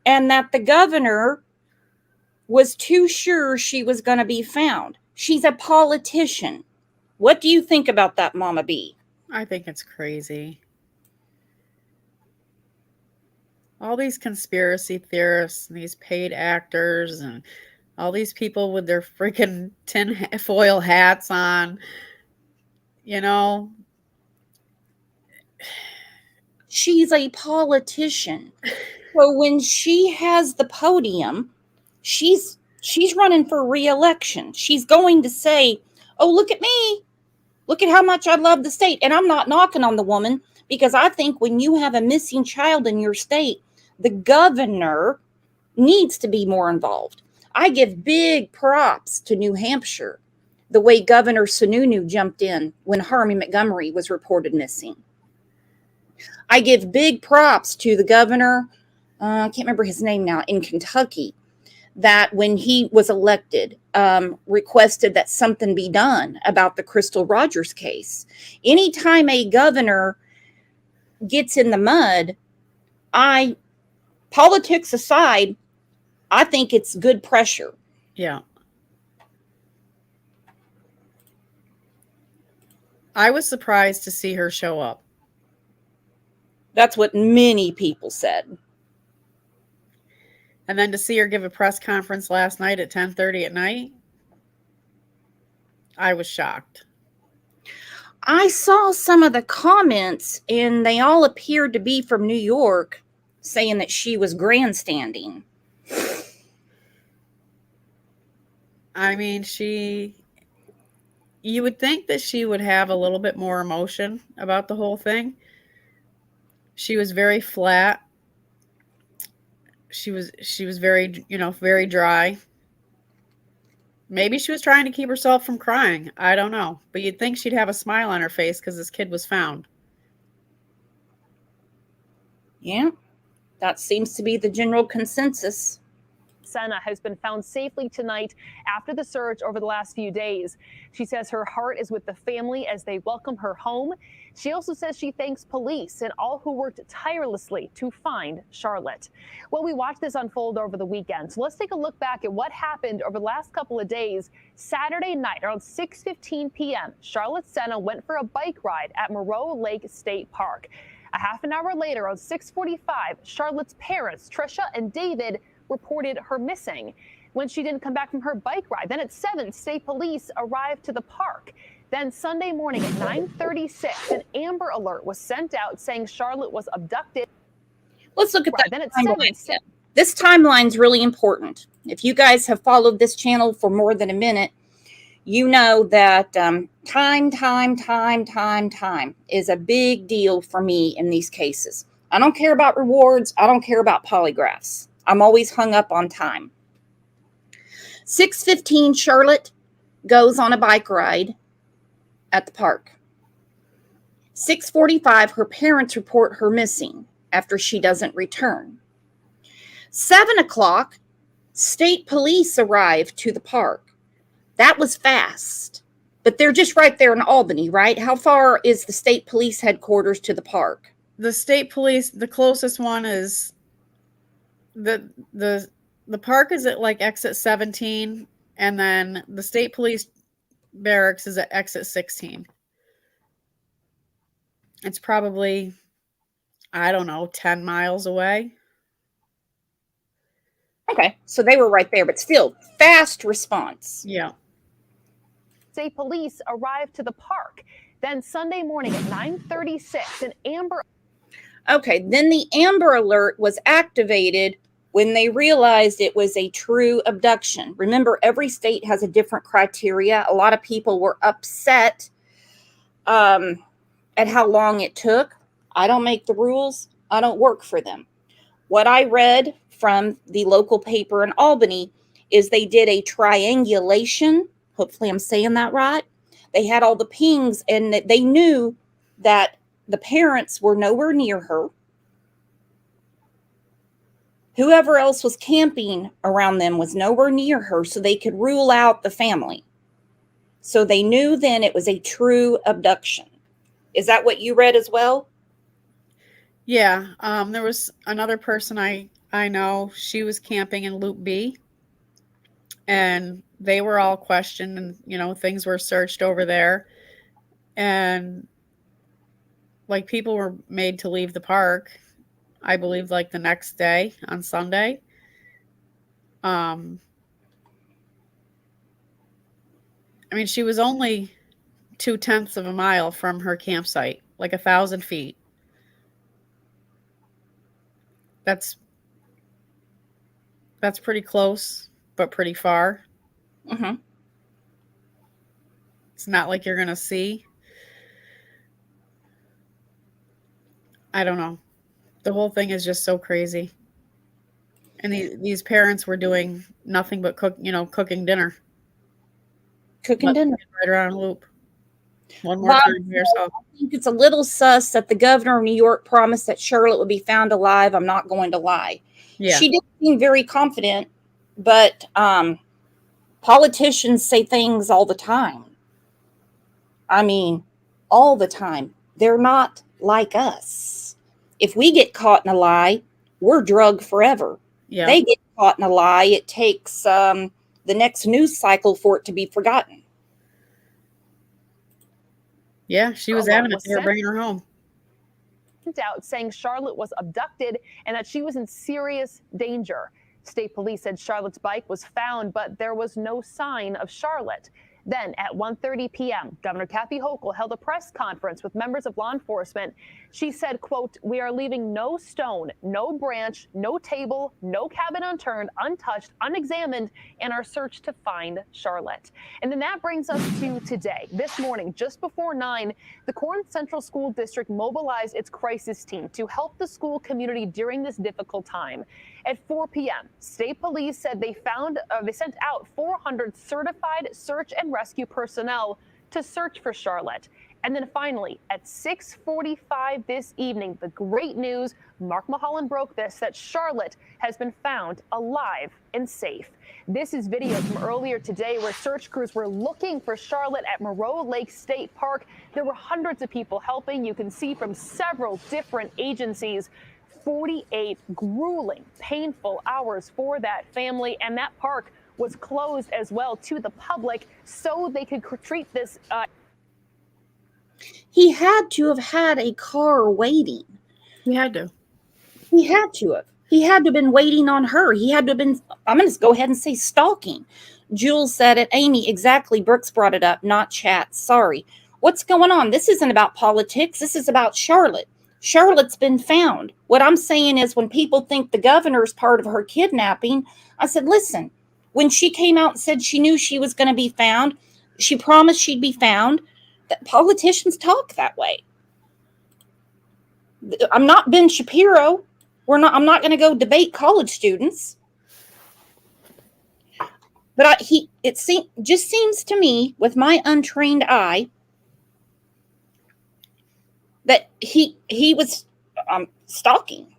[SPEAKER 1] and that the governor was too sure she was going to be found. She's a politician. What do you think about that, Mama B?
[SPEAKER 2] I think it's crazy. All these conspiracy theorists and these paid actors and all these people with their freaking tinfoil hats on, you know.
[SPEAKER 1] She's a politician. So when she has the podium, she's running for re-election. She's going to say, oh, look at me. Look at how much I love the state. And I'm not knocking on the woman, because I think when you have a missing child in your state, the governor needs to be more involved. I give big props to New Hampshire, the way Governor Sununu jumped in when Harvey Montgomery was reported missing. I give big props to the governor, I can't remember his name now, in Kentucky, that when he was elected, requested that something be done about the Crystal Rogers case. Anytime a governor gets in the mud, politics aside, I think it's good pressure.
[SPEAKER 2] Yeah. I was surprised to see her show up.
[SPEAKER 1] That's what many people said.
[SPEAKER 2] And then to see her give a press conference last night at 10:30 at night, I was shocked.
[SPEAKER 1] I saw some of the comments, and they all appeared to be from New York, saying that she was grandstanding.
[SPEAKER 2] I mean, you would think that she would have a little bit more emotion about the whole thing. She was very flat. She was very, very dry. Maybe she was trying to keep herself from crying. I don't know. But you'd think she'd have a smile on her face because this kid was found.
[SPEAKER 1] Yeah, that seems to be the general consensus.
[SPEAKER 8] Sena has been found safely tonight after the search over the last few days. She says her heart is with the family as they welcome her home. She also says she thanks police and all who worked tirelessly to find Charlotte. Well, we watched this unfold over the weekend, so let's take a look back at what happened over the last couple of days. Saturday night around 6:15 p.m., Charlotte Sena went for a bike ride at Moreau Lake State Park. A half an hour later, around 6:45, Charlotte's parents, Trisha and David, reported her missing when she didn't come back from her bike ride. Then at 7, state police arrived to the park. Then Sunday morning at 9:36, an Amber Alert was sent out saying Charlotte was abducted.
[SPEAKER 1] Let's look at that.
[SPEAKER 8] Then at
[SPEAKER 1] timeline.
[SPEAKER 8] 7,
[SPEAKER 1] This timeline's really important. If you guys have followed this channel for more than a minute, you know that time is a big deal for me in these cases. I don't care about rewards. I don't care about polygraphs. I'm always hung up on time. 6:15, Charlotte goes on a bike ride at the park. 6:45, her parents report her missing after she doesn't return. 7 o'clock, state police arrive to the park. That was fast, but they're just right there in Albany, right? How far is the state police headquarters to the park?
[SPEAKER 2] The state police, the closest one is the park is at like exit 17, and then the state police barracks is at exit 16. It's probably, I don't know, 10 miles away.
[SPEAKER 1] Okay, so they were right there, but still, fast response.
[SPEAKER 2] Yeah.
[SPEAKER 8] State police arrived to the park. Then Sunday morning at 9:36, an Amber.
[SPEAKER 1] Okay, then the Amber Alert was activated when they realized it was a true abduction. Remember, every state has a different criteria. A lot of people were upset at how long it took. I don't make the rules. I don't work for them. What I read from the local paper in Albany is they did a triangulation. Hopefully I'm saying that right. They had all the pings, and they knew that the parents were nowhere near her. Whoever else was camping around them was nowhere near her, so they could rule out the family. So they knew then it was a true abduction. Is that what you read as well?
[SPEAKER 2] Yeah. There was another person I know. She was camping in Loop B, and they were all questioned, and things were searched over there, and like people were made to leave the park, I believe, like the next day on Sunday. I mean, she was only 0.2 of a mile from her campsite, like 1,000 feet. That's pretty close, but pretty far.
[SPEAKER 1] Mm-hmm.
[SPEAKER 2] It's not like you're going to see. I don't know. The whole thing is just so crazy. And these parents were doing nothing but cooking dinner.
[SPEAKER 1] Cooking dinner.
[SPEAKER 2] Right around a loop. One more time for yourself.
[SPEAKER 1] I think it's a little sus that the governor of New York promised that Charlotte would be found alive. I'm not going to lie.
[SPEAKER 2] Yeah.
[SPEAKER 1] She did seem very confident, but politicians say things all the time. I mean, all the time. They're not like us. If we get caught in a lie, we're drugged forever.
[SPEAKER 2] Yeah.
[SPEAKER 1] They get caught in a lie. It takes the next news cycle for it to be forgotten.
[SPEAKER 2] Yeah, she was adamant they were bringing her home.
[SPEAKER 8] out saying Charlotte was abducted and that she was in serious danger. State police said Charlotte's bike was found, but there was no sign of Charlotte. Then at 1:30 p.m., Governor Kathy Hochul held a press conference with members of law enforcement. She said, quote, "We are leaving no stone, no branch, no table, no cabin unturned, untouched, unexamined in our search to find Charlotte." And then that brings us to today. This morning, just before 9, the Corn Central School District mobilized its crisis team to help the school community during this difficult time. At 4 p.m., state police said they sent out 400 certified search and rescue personnel to search for Charlotte. And then finally, at 6:45 this evening, the great news, Mark Mulholland broke this, that Charlotte has been found alive and safe. This is video from earlier today where search crews were looking for Charlotte at Moreau Lake State Park. There were hundreds of people helping. You can see from several different agencies. 48 grueling, painful hours for that family, and that park was closed as well to the public so they could treat this.
[SPEAKER 1] He had to have had a car waiting.
[SPEAKER 2] He had to.
[SPEAKER 1] He had to have. He had to have been waiting on her. He had to have been, I'm going to go ahead and say stalking. Jules said it. Amy, exactly. Brooks brought it up, not chat. Sorry. What's going on? This isn't about politics. This is about Charlotte. Charlotte's been found. What I'm saying is when people think the governor's part of her kidnapping, I said, listen, when she came out and said she knew she was going to be found, she promised she'd be found. That politicians talk that way. I'm not Ben Shapiro. I'm not going to go debate college students. But just seems to me, with my untrained eye, that he was stalking.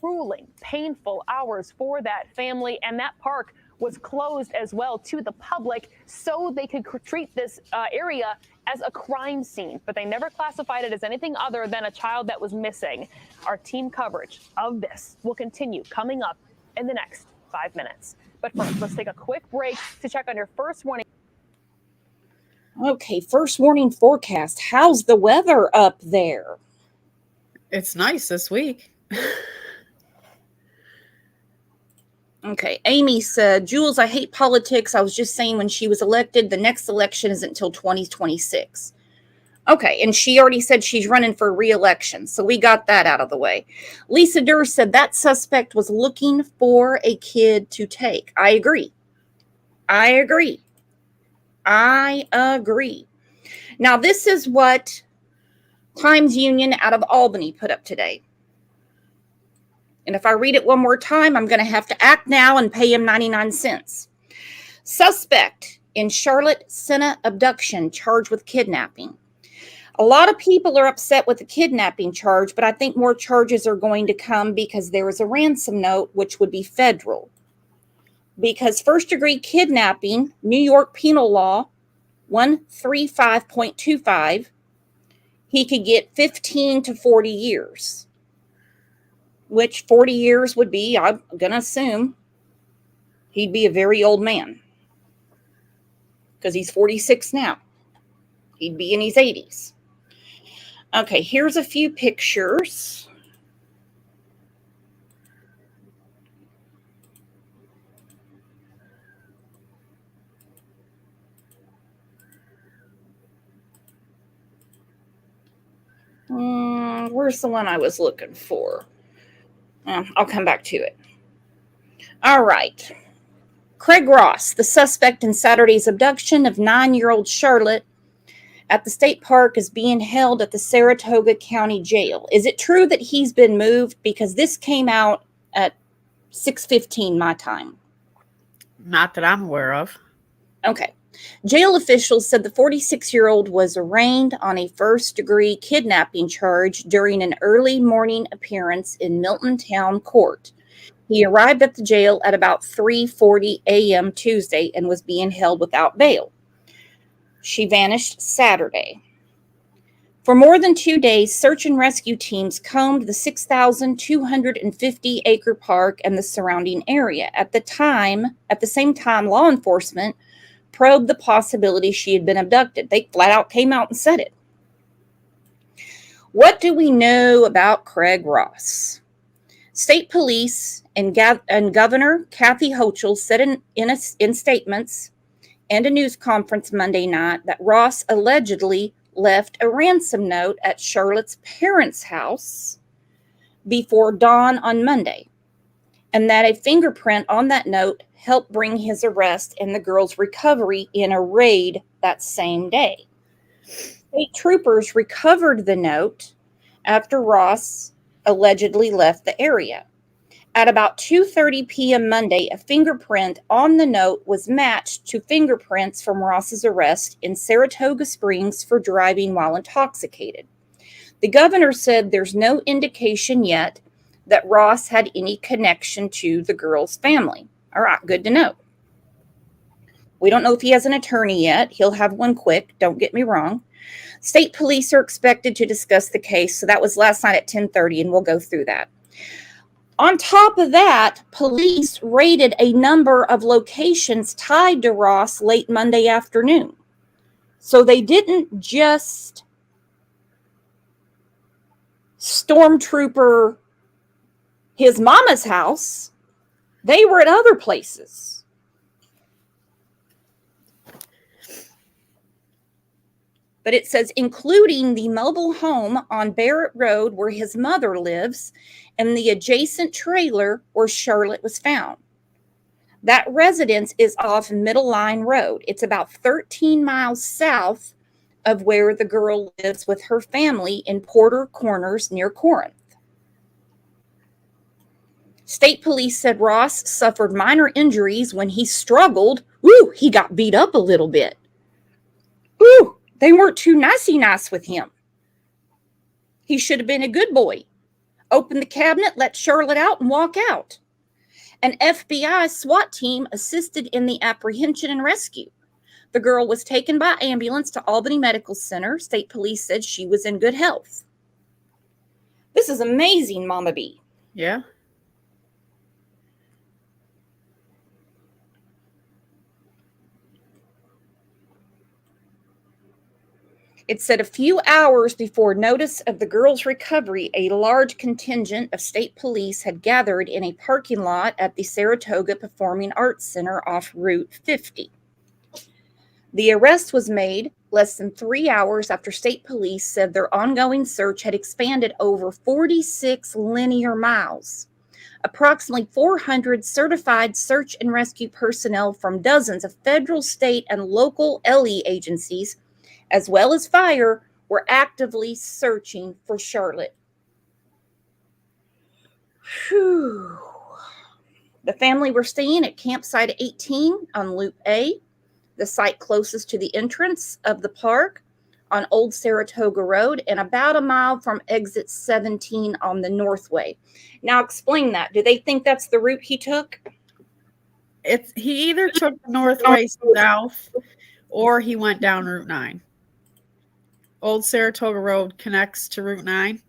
[SPEAKER 8] Grueling, painful hours for that family, and that park was closed as well to the public so they could treat this area as a crime scene, but they never classified it as anything other than a child that was missing. Our team coverage of this will continue coming up in the next 5 minutes. But first, let's take a quick break to check on your first warning.
[SPEAKER 1] Okay, first warning forecast. How's the weather up there?
[SPEAKER 2] It's nice this week.
[SPEAKER 1] Okay, Amy said, Jules, I hate politics. I was just saying when she was elected, the next election isn't until 2026. Okay, and she already said she's running for re-election, so we got that out of the way. Lisa Durr said that suspect was looking for a kid to take. I agree. Now, this is what Times Union out of Albany put up today. And if I read it one more time, I'm going to have to act now and pay him 99 cents. Suspect in Charlotte Sena abduction charged with kidnapping. A lot of people are upset with the kidnapping charge, but I think more charges are going to come because there is a ransom note, which would be federal. Because first-degree kidnapping, New York Penal Law 135.25, he could get 15 to 40 years. Which 40 years would be, I'm going to assume, he'd be a very old man. Because he's 46 now. He'd be in his 80s. Okay, here's a few pictures. Where's the one I was looking for? I'll come back to it. All right. Craig Ross, the suspect in Saturday's abduction of 9-year-old Charlotte at the state park, is being held at the Saratoga County Jail. Is it true that he's been moved? Because this came out at 6:15 my time.
[SPEAKER 2] Not that I'm aware of.
[SPEAKER 1] Okay. Jail officials said the 46-year-old was arraigned on a first-degree kidnapping charge during an early morning appearance in Milton Town Court. He arrived at the jail at about 3:40 a.m. Tuesday and was being held without bail. She vanished Saturday. For more than 2 days, search and rescue teams combed the 6,250-acre park and the surrounding area. At the same time, law enforcement probed the possibility she had been abducted. They flat out came out and said it. What do we know about Craig Ross? State police and Governor Kathy Hochul said in statements and a news conference Monday night that Ross allegedly left a ransom note at Charlotte's parents' house before dawn on Monday, and that a fingerprint on that note helped bring his arrest and the girl's recovery in a raid that same day. State troopers recovered the note after Ross allegedly left the area. At about 2:30 p.m. Monday, a fingerprint on the note was matched to fingerprints from Ross's arrest in Saratoga Springs for driving while intoxicated. The governor said there's no indication yet that Ross had any connection to the girl's family. All right, good to know. We don't know if he has an attorney yet. He'll have one quick, don't get me wrong. State police are expected to discuss the case. So that was last night at 10:30, and we'll go through that. On top of that, police raided a number of locations tied to Ross late Monday afternoon. So they didn't just stormtrooper his mama's house. They were at other places. But it says, including the mobile home on Barrett Road where his mother lives and the adjacent trailer where Charlotte was found. That residence is off Middle Line Road. It's about 13 miles south of where the girl lives with her family in Porter Corners near Corinth. State police said Ross suffered minor injuries when he struggled. Ooh, he got beat up a little bit. Ooh, they weren't too nice with him. He should have been a good boy. Open the cabinet, let Charlotte out, and walk out. An FBI SWAT team assisted in the apprehension and rescue. The girl was taken by ambulance to Albany Medical Center. State police said she was in good health. This is amazing, Mama B.
[SPEAKER 2] Yeah.
[SPEAKER 1] It said a few hours before notice of the girl's recovery, a large contingent of state police had gathered in a parking lot at the Saratoga Performing Arts Center off Route 50. The arrest was made less than 3 hours after state police said their ongoing search had expanded over 46 linear miles. Approximately 400 certified search and rescue personnel from dozens of federal, state, and local LE agencies, as well as fire, were actively searching for Charlotte. Whew. The family were staying at campsite 18 on Loop A, the site closest to the entrance of the park on Old Saratoga Road, and about a mile from exit 17 on the Northway. Now explain that. Do they think that's the route he took?
[SPEAKER 2] He either took the Northway south or he went down Route 9. Old Saratoga Road connects to Route 9.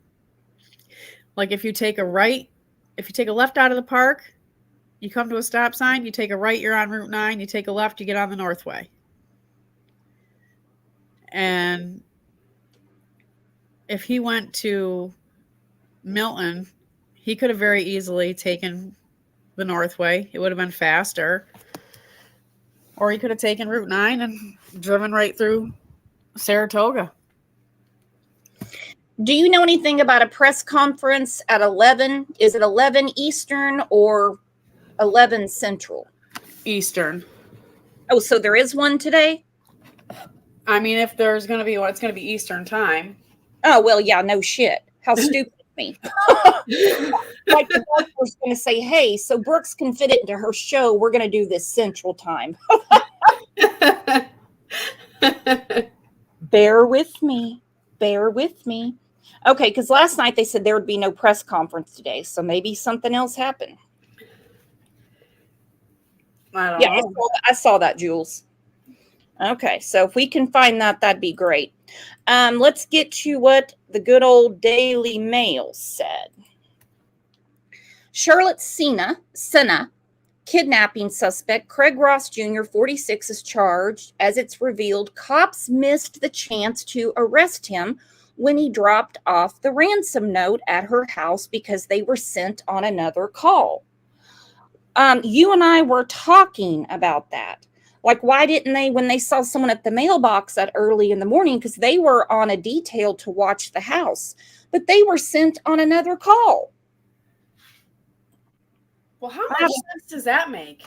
[SPEAKER 2] Like if you take a left out of the park, you come to a stop sign, you take a right, you're on Route 9, you take a left, you get on the Northway. And if he went to Milton, he could have very easily taken the Northway. It would have been faster. Or he could have taken Route 9 and driven right through Saratoga.
[SPEAKER 1] Do you know anything about a press conference at 11? Is it 11 Eastern or 11 Central?
[SPEAKER 2] Eastern.
[SPEAKER 1] Oh, so there is one today?
[SPEAKER 2] I mean, if there's going to be one, it's going to be Eastern time.
[SPEAKER 1] Oh, well, yeah, no shit. How stupid of me. Like the boss was going to say, hey, so Brooks can fit it into her show. We're going to do this Central time. Bear with me. Bear with me. Okay, because last night they said there would be no press conference today, so maybe something else happened.
[SPEAKER 2] I don't know.
[SPEAKER 1] I saw that, Jules. Okay, so if we can find that, that'd be great. Let's get to what the good old Daily Mail said. Charlotte Sena, kidnapping suspect Craig Ross Jr., 46, is charged. As it's revealed, cops missed the chance to arrest him when he dropped off the ransom note at her house because they were sent on another call. You and I were talking about that. Like, why didn't they, when they saw someone at the mailbox that early in the morning, because they were on a detail to watch the house, but they were sent on another call.
[SPEAKER 2] Well, how much sense does that make?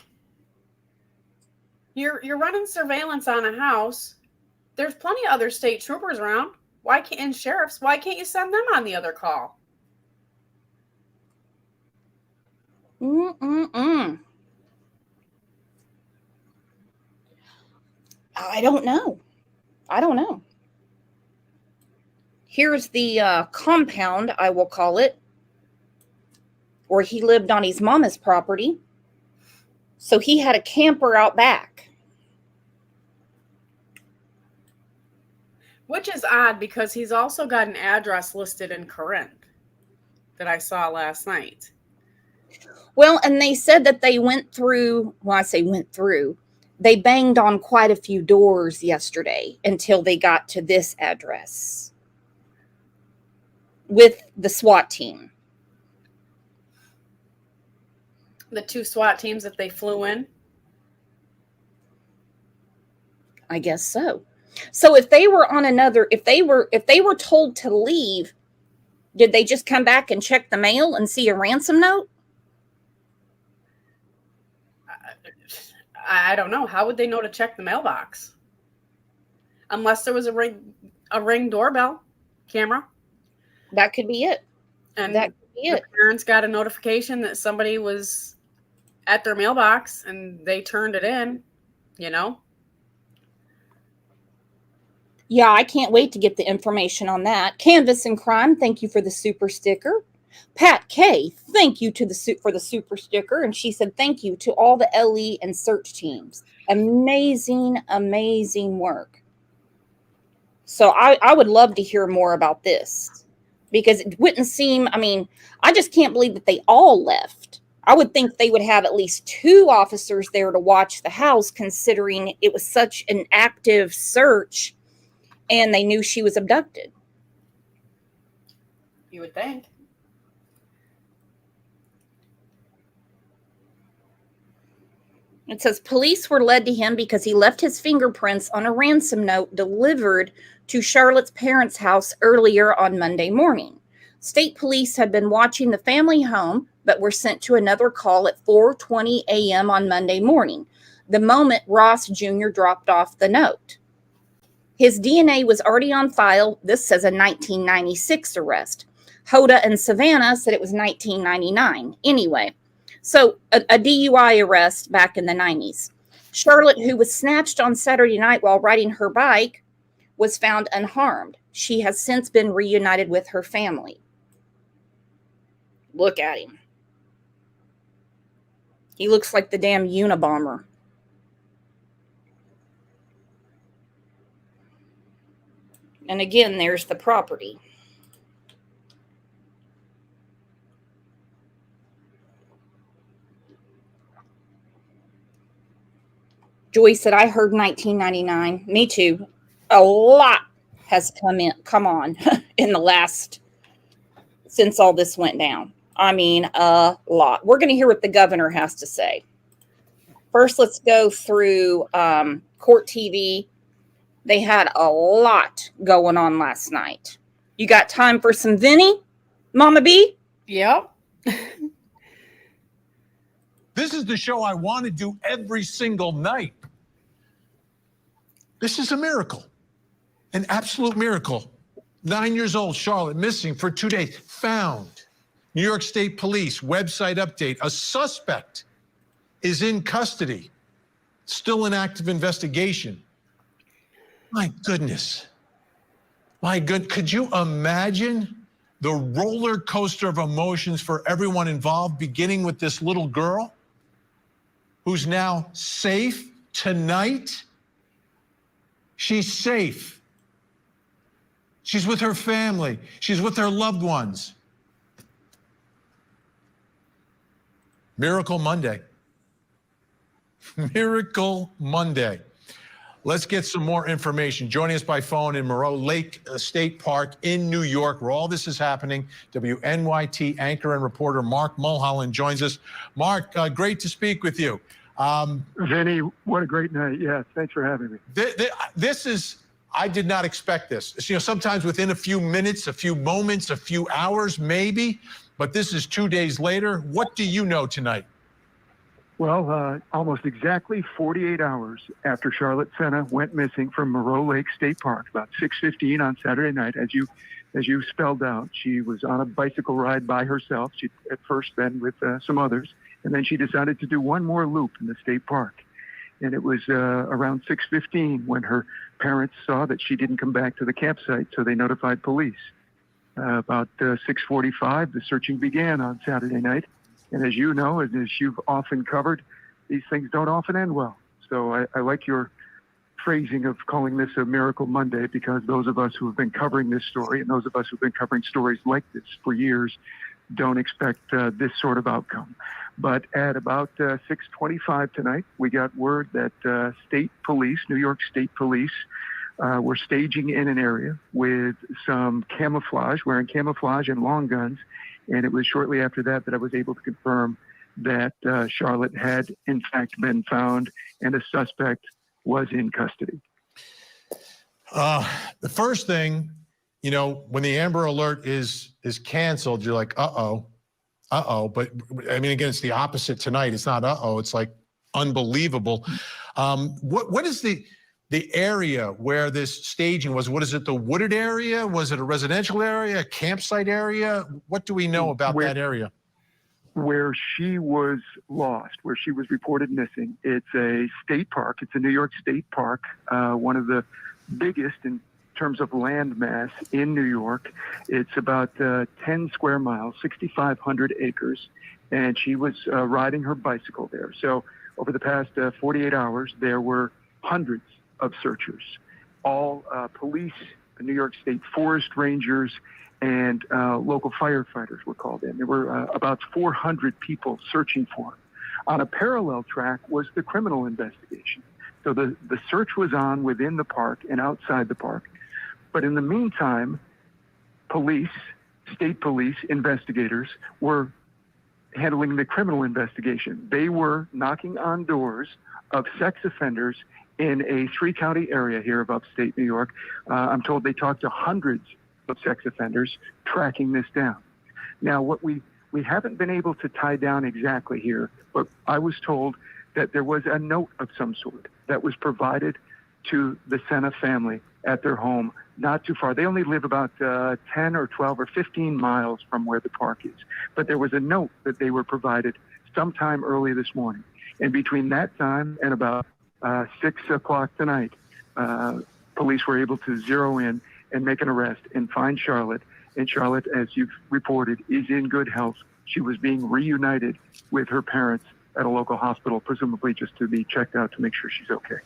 [SPEAKER 2] You're running surveillance on a house. There's plenty of other state troopers around. And sheriffs, why can't you send them on the other call?
[SPEAKER 1] I don't know. Here's the compound, I will call it, where he lived on his mama's property. So he had a camper out back.
[SPEAKER 2] Which is odd because he's also got an address listed in Corinth that I saw last night.
[SPEAKER 1] Well, and they said that they went through, they banged on quite a few doors yesterday until they got to this address with the SWAT team.
[SPEAKER 2] The 2 SWAT teams that they flew in?
[SPEAKER 1] I guess so. So if they were on another, if they were told to leave, did they just come back and check the mail and see a ransom note?
[SPEAKER 2] I don't know. How would they know to check the mailbox? Unless there was a ring doorbell camera.
[SPEAKER 1] That could be it.
[SPEAKER 2] And the parents got a notification that somebody was at their mailbox and they turned it in, you know?
[SPEAKER 1] Yeah, I can't wait to get the information on that. Canvas and Crime, thank you for the super sticker. Pat K, thank you for the super sticker. And she said, thank you to all the LE and search teams. Amazing, amazing work. So I would love to hear more about this because it wouldn't seem, I just can't believe that they all left. I would think they would have at least 2 officers there to watch the house, considering it was such an active search and they knew she was abducted.
[SPEAKER 2] You would think.
[SPEAKER 1] It says police were led to him because he left his fingerprints on a ransom note delivered to Charlotte's parents' house earlier on Monday morning. State police had been watching the family home, but were sent to another call at 4:20 a.m. on Monday morning, the moment Ross Jr. dropped off the note. His DNA was already on file. This says a 1996 arrest. Hoda and Savannah said it was 1999. Anyway, so a DUI arrest back in the 90s. Charlotte, who was snatched on Saturday night while riding her bike, was found unharmed. She has since been reunited with her family. Look at him. He looks like the damn Unabomber. And again, there's the property. Joy said, I heard 1999. Me too. A lot has come on in the last, since all this went down. A lot. We're going to hear what the governor has to say. First, let's go through Court TV. They had a lot going on last night. You got time for some Vinny, Mama B?
[SPEAKER 2] Yep.
[SPEAKER 12] This is the show I want to do every single night. This is a miracle, an absolute miracle. 9 years old, Charlotte, missing for 2 days, found. New York State Police website update. A suspect is in custody. Still an active investigation. My goodness. Could you imagine the roller coaster of emotions for everyone involved, beginning with this little girl who's now safe tonight? She's safe. She's with her family. She's with her loved ones. Miracle Monday. Miracle Monday. Let's get some more information. Joining us by phone in Moreau Lake State Park in New York, where all this is happening, WNYT anchor and reporter Mark Mulholland joins us. Mark, great to speak with you.
[SPEAKER 13] Vinny, what a great night. Yeah, thanks for having me.
[SPEAKER 12] This is, I did not expect this. You know, sometimes within a few minutes, a few moments, a few hours, maybe, but this is 2 days later. What do you know tonight?
[SPEAKER 13] Well, almost exactly 48 hours after Charlotte Sena went missing from Moreau Lake State Park, about 6:15 on Saturday night, as you spelled out, she was on a bicycle ride by herself. She'd at first been with some others, and then she decided to do one more loop in the state park. And it was around 6:15 when her parents saw that she didn't come back to the campsite, so they notified police. About 6:45, the searching began on Saturday night. And as you know, as you've often covered, these things don't often end well. So I like your phrasing of calling this a Miracle Monday, because those of us who have been covering this story and those of us who've been covering stories like this for years don't expect this sort of outcome. But at about 6:25 tonight, we got word that state police, New York State Police, were staging in an area with some camouflage, wearing camouflage and long guns. And it was shortly after that that I was able to confirm that Charlotte had, in fact, been found and a suspect was in custody.
[SPEAKER 12] The first thing, you know, when the Amber Alert is canceled, you're like, uh-oh. But, I mean, again, it's the opposite tonight. It's not uh-oh. It's like unbelievable. What is the area where this staging was? What is it, the wooded area? Was it a residential area, a campsite area? What do we know about that area?
[SPEAKER 13] Where she was lost, where she was reported missing. It's a state park. It's a New York State Park, one of the biggest in terms of land mass in New York. It's about 10 square miles, 6,500 acres, and she was riding her bicycle there. So over the past 48 hours, there were hundreds of searchers, all police, New York State forest rangers, and local firefighters were called in. There were about 400 people searching for her. On a parallel track was the criminal investigation. So the search was on within the park and outside the park. But in the meantime, police, state police, investigators were handling the criminal investigation. They were knocking on doors of sex offenders in a 3-county area here of upstate New York. I'm told they talked to hundreds of sex offenders tracking this down. Now, what we haven't been able to tie down exactly here, but I was told that there was a note of some sort that was provided to the Sena family at their home not too far. They only live about 10 or 12 or 15 miles from where the park is. But there was a note that they were provided sometime early this morning. And between that time and about 6 o'clock tonight, police were able to zero in and make an arrest and find Charlotte. And Charlotte, as you've reported, is in good health. She was being reunited with her parents at a local hospital, presumably just to be checked out to make sure she's okay.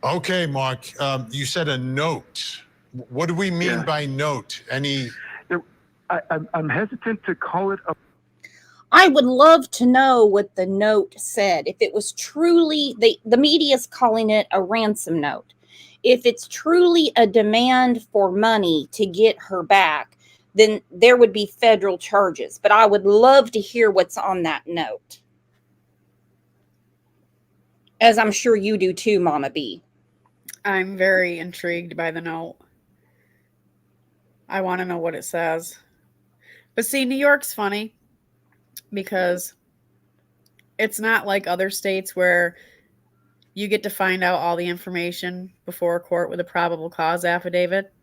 [SPEAKER 12] Okay, Mark, you said a note. What do we mean by note?
[SPEAKER 13] I'm hesitant to call it a...
[SPEAKER 1] I would love to know what the note said. If it was truly, the media's calling it a ransom note. If it's truly a demand for money to get her back, then there would be federal charges. But I would love to hear what's on that note. As I'm sure you do too, Mama B.
[SPEAKER 2] I'm very intrigued by the note. I want to know what it says. But see, New York's funny because it's not like other states where you get to find out all the information before a court with a probable cause affidavit.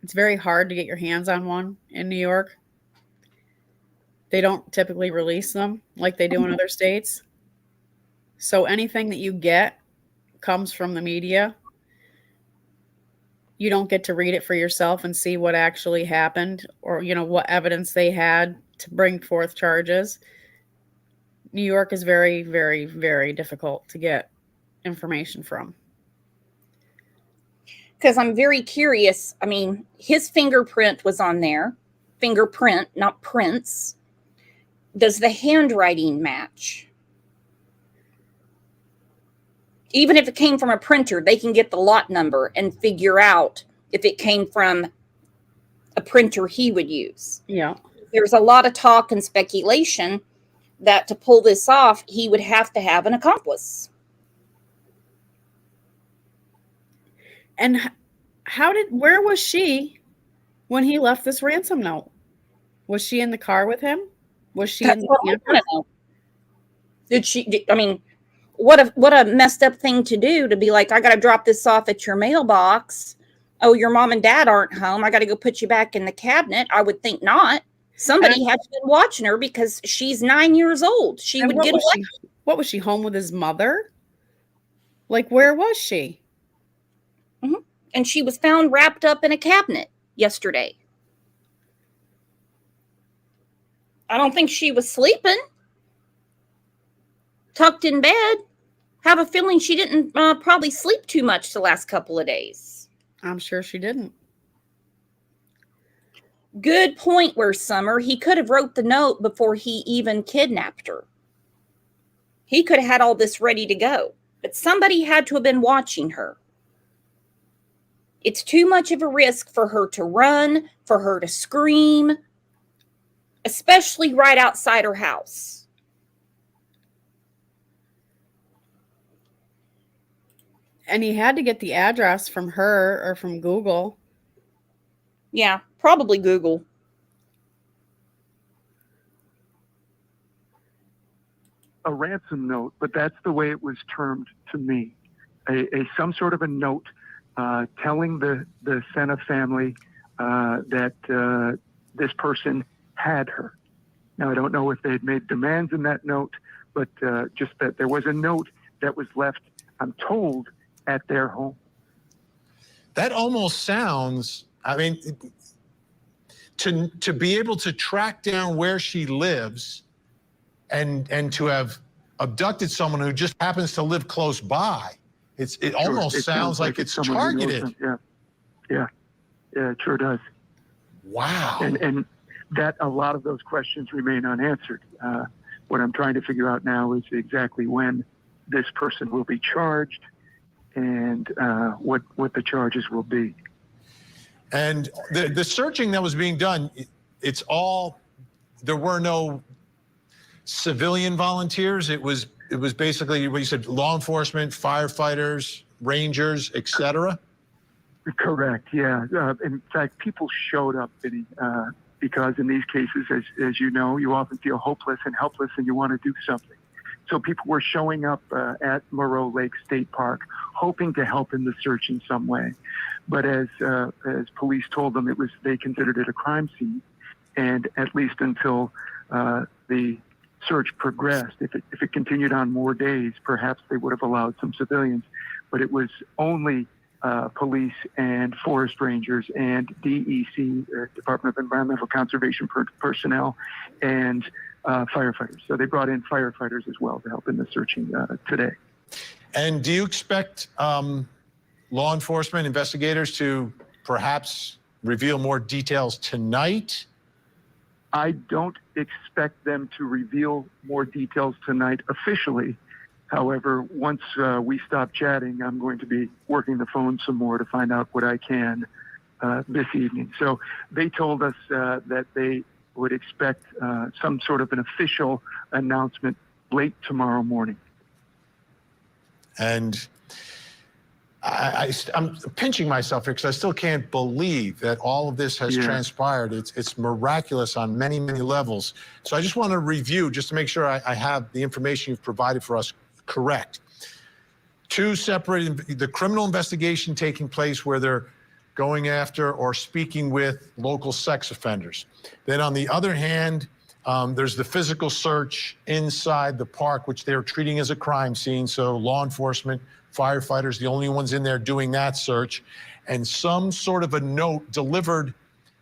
[SPEAKER 2] It's very hard to get your hands on one in New York. They don't typically release them like they do in other states. So anything that you get comes from the media. You don't get to read it for yourself and see what actually happened or, you know, what evidence they had to bring forth charges. New York is very, very, very difficult to get information from.
[SPEAKER 1] Because I'm very curious. I mean, his fingerprint was on there. Fingerprint, not prints. Does the handwriting match? Even if it came from a printer, they can get the lot number and figure out if it came from a printer he would use.
[SPEAKER 2] Yeah.
[SPEAKER 1] There's a lot of talk and speculation that to pull this off, he would have to have an accomplice.
[SPEAKER 2] And where was she when he left this ransom note? Was she in the car with him? Was she in the camper?
[SPEAKER 1] I mean, what a messed up thing to do, to be like, I got to drop this off at your mailbox. Oh, your mom and dad aren't home. I got to go put you back in the cabinet. I would think not. Somebody had been watching her because she's 9 years old. She would get away.
[SPEAKER 2] What was she, home with his mother? Like, where was she?
[SPEAKER 1] Mm-hmm. And she was found wrapped up in a cabinet yesterday. I don't think she was sleeping. Tucked in bed. Have a feeling she didn't probably sleep too much the last couple of days.
[SPEAKER 2] I'm sure she didn't.
[SPEAKER 1] Good point, where Summer. He could have wrote the note before he even kidnapped her. He could have had all this ready to go. But somebody had to have been watching her. It's too much of a risk for her to run, for her to scream, especially right outside her house.
[SPEAKER 2] And he had to get the address from her or from Google.
[SPEAKER 1] Yeah, probably Google.
[SPEAKER 13] A ransom note, but that's the way it was termed to me. Some sort of a note telling the Sena family that this person had her. Now, I don't know if they had made demands in that note, but just that there was a note that was left, I'm told, at their home.
[SPEAKER 12] That almost sounds, I mean, to be able to track down where she lives and to have abducted someone who just happens to live close by, it almost sounds like it's targeted.
[SPEAKER 13] Yeah, it sure does.
[SPEAKER 12] Wow.
[SPEAKER 13] And that a lot of those questions remain unanswered. What I'm trying to figure out now is exactly when this person will be charged and what the charges will be.
[SPEAKER 12] And the searching that was being done, there were no civilian volunteers. It was basically what you said, law enforcement, firefighters, rangers, etc.
[SPEAKER 13] Correct, yeah. In fact, people showed up, Vinny, because in these cases, as you know, you often feel hopeless and helpless and you want to do something. So people were showing up at Moreau Lake State Park, hoping to help in the search in some way. But as police told them, they considered it a crime scene, and at least until the search progressed, if it continued on more days, perhaps they would have allowed some civilians. But it was only police and forest rangers and DEC, Department of Environmental Conservation personnel, and firefighters. So they brought in firefighters as well to help in the searching today.
[SPEAKER 12] And do you expect law enforcement investigators to perhaps reveal more details tonight?
[SPEAKER 13] I don't expect them to reveal more details tonight officially. However, once we stop chatting, I'm going to be working the phone some more to find out what I can this evening. So they told us that they would expect some sort of an official announcement late tomorrow morning.
[SPEAKER 12] And I'm pinching myself here because I still can't believe that all of this has transpired. It's miraculous on many, many levels. So I just want to review, just to make sure I have the information you've provided for us correct. Two separate, the criminal investigation taking place where they're going after or speaking with local sex offenders. Then on the other hand, there's the physical search inside the park, which they're treating as a crime scene. So law enforcement, firefighters, the only ones in there doing that search, and some sort of a note delivered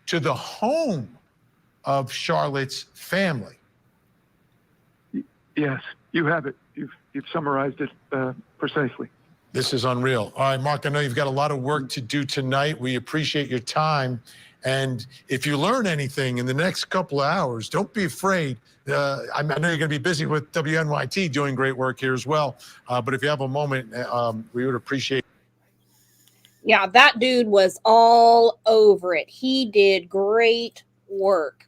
[SPEAKER 12] to the home of Charlotte's family.
[SPEAKER 13] Yes, you have it. You've summarized it precisely.
[SPEAKER 12] This is unreal. All right, Mark, I know you've got a lot of work to do tonight. We appreciate your time, And if you learn anything in the next couple of hours, don't be afraid. I know you're going to be busy with WNYT doing great work here as well. But if you have a moment, we would appreciate.
[SPEAKER 1] Yeah, that dude was all over it. He did great work.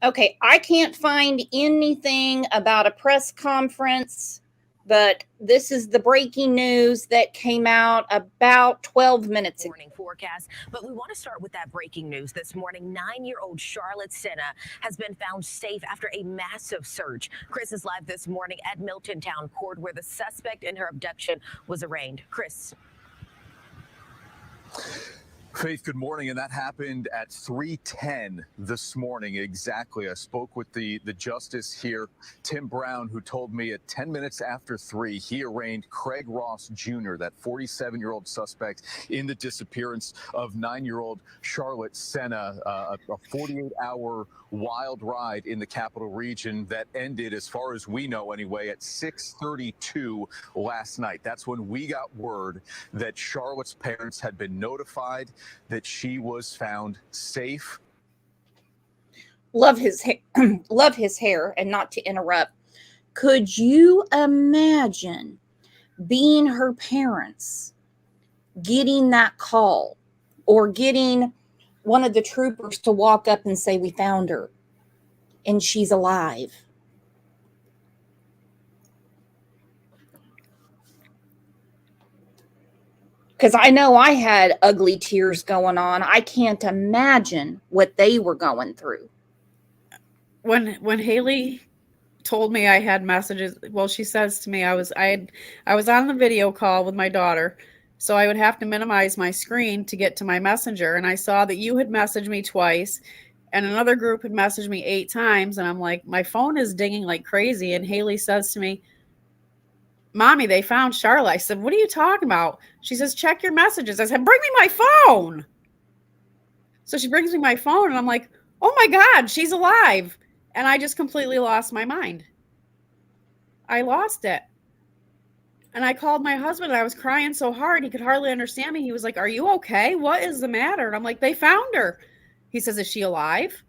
[SPEAKER 1] Okay, I can't find anything about a press conference, but this is the breaking news that came out about 12 minutes ago.
[SPEAKER 14] Morning forecast, but we want to start with that breaking news this morning. 9-year-old Charlotte Sena has been found safe after a massive search. Chris is live this morning at Milton Town Court, where the suspect in her abduction was arraigned. Chris.
[SPEAKER 15] Faith, good morning. And that happened at 3:10 this morning. Exactly. I spoke with the justice here, Tim Brown, who told me at 10 minutes after 3, he arraigned Craig Ross Jr., that 47-year-old suspect in the disappearance of 9-year-old Charlotte Sena, a 48-hour wild ride in the capital region that ended, as far as we know anyway, at 6:32 last night. That's when we got word that Charlotte's parents had been notified that she was found safe.
[SPEAKER 1] Love his love his hair. And not to interrupt, could you imagine being her parents, getting that call, or getting one of the troopers to walk up and say, "We found her and she's alive"? Because I know I had ugly tears going on. I can't imagine what they were going through.
[SPEAKER 2] When Haley told me I had messages, well, she says to me, I was on the video call with my daughter, so I would have to minimize my screen to get to my messenger. And I saw that you had messaged me twice and another group had messaged me 8 times. And I'm like, my phone is dinging like crazy. And Haley says to me, "Mommy, they found Charlotte." I said, "What are you talking about?" She says, "Check your messages." I said, "Bring me my phone." So she brings me my phone and I'm like, "Oh my God, she's alive." And I just completely lost my mind. I lost it. And I called my husband and I was crying so hard he could hardly understand me. He was like, "Are you okay? What is the matter?" And I'm like, "They found her." He says, "Is she alive?"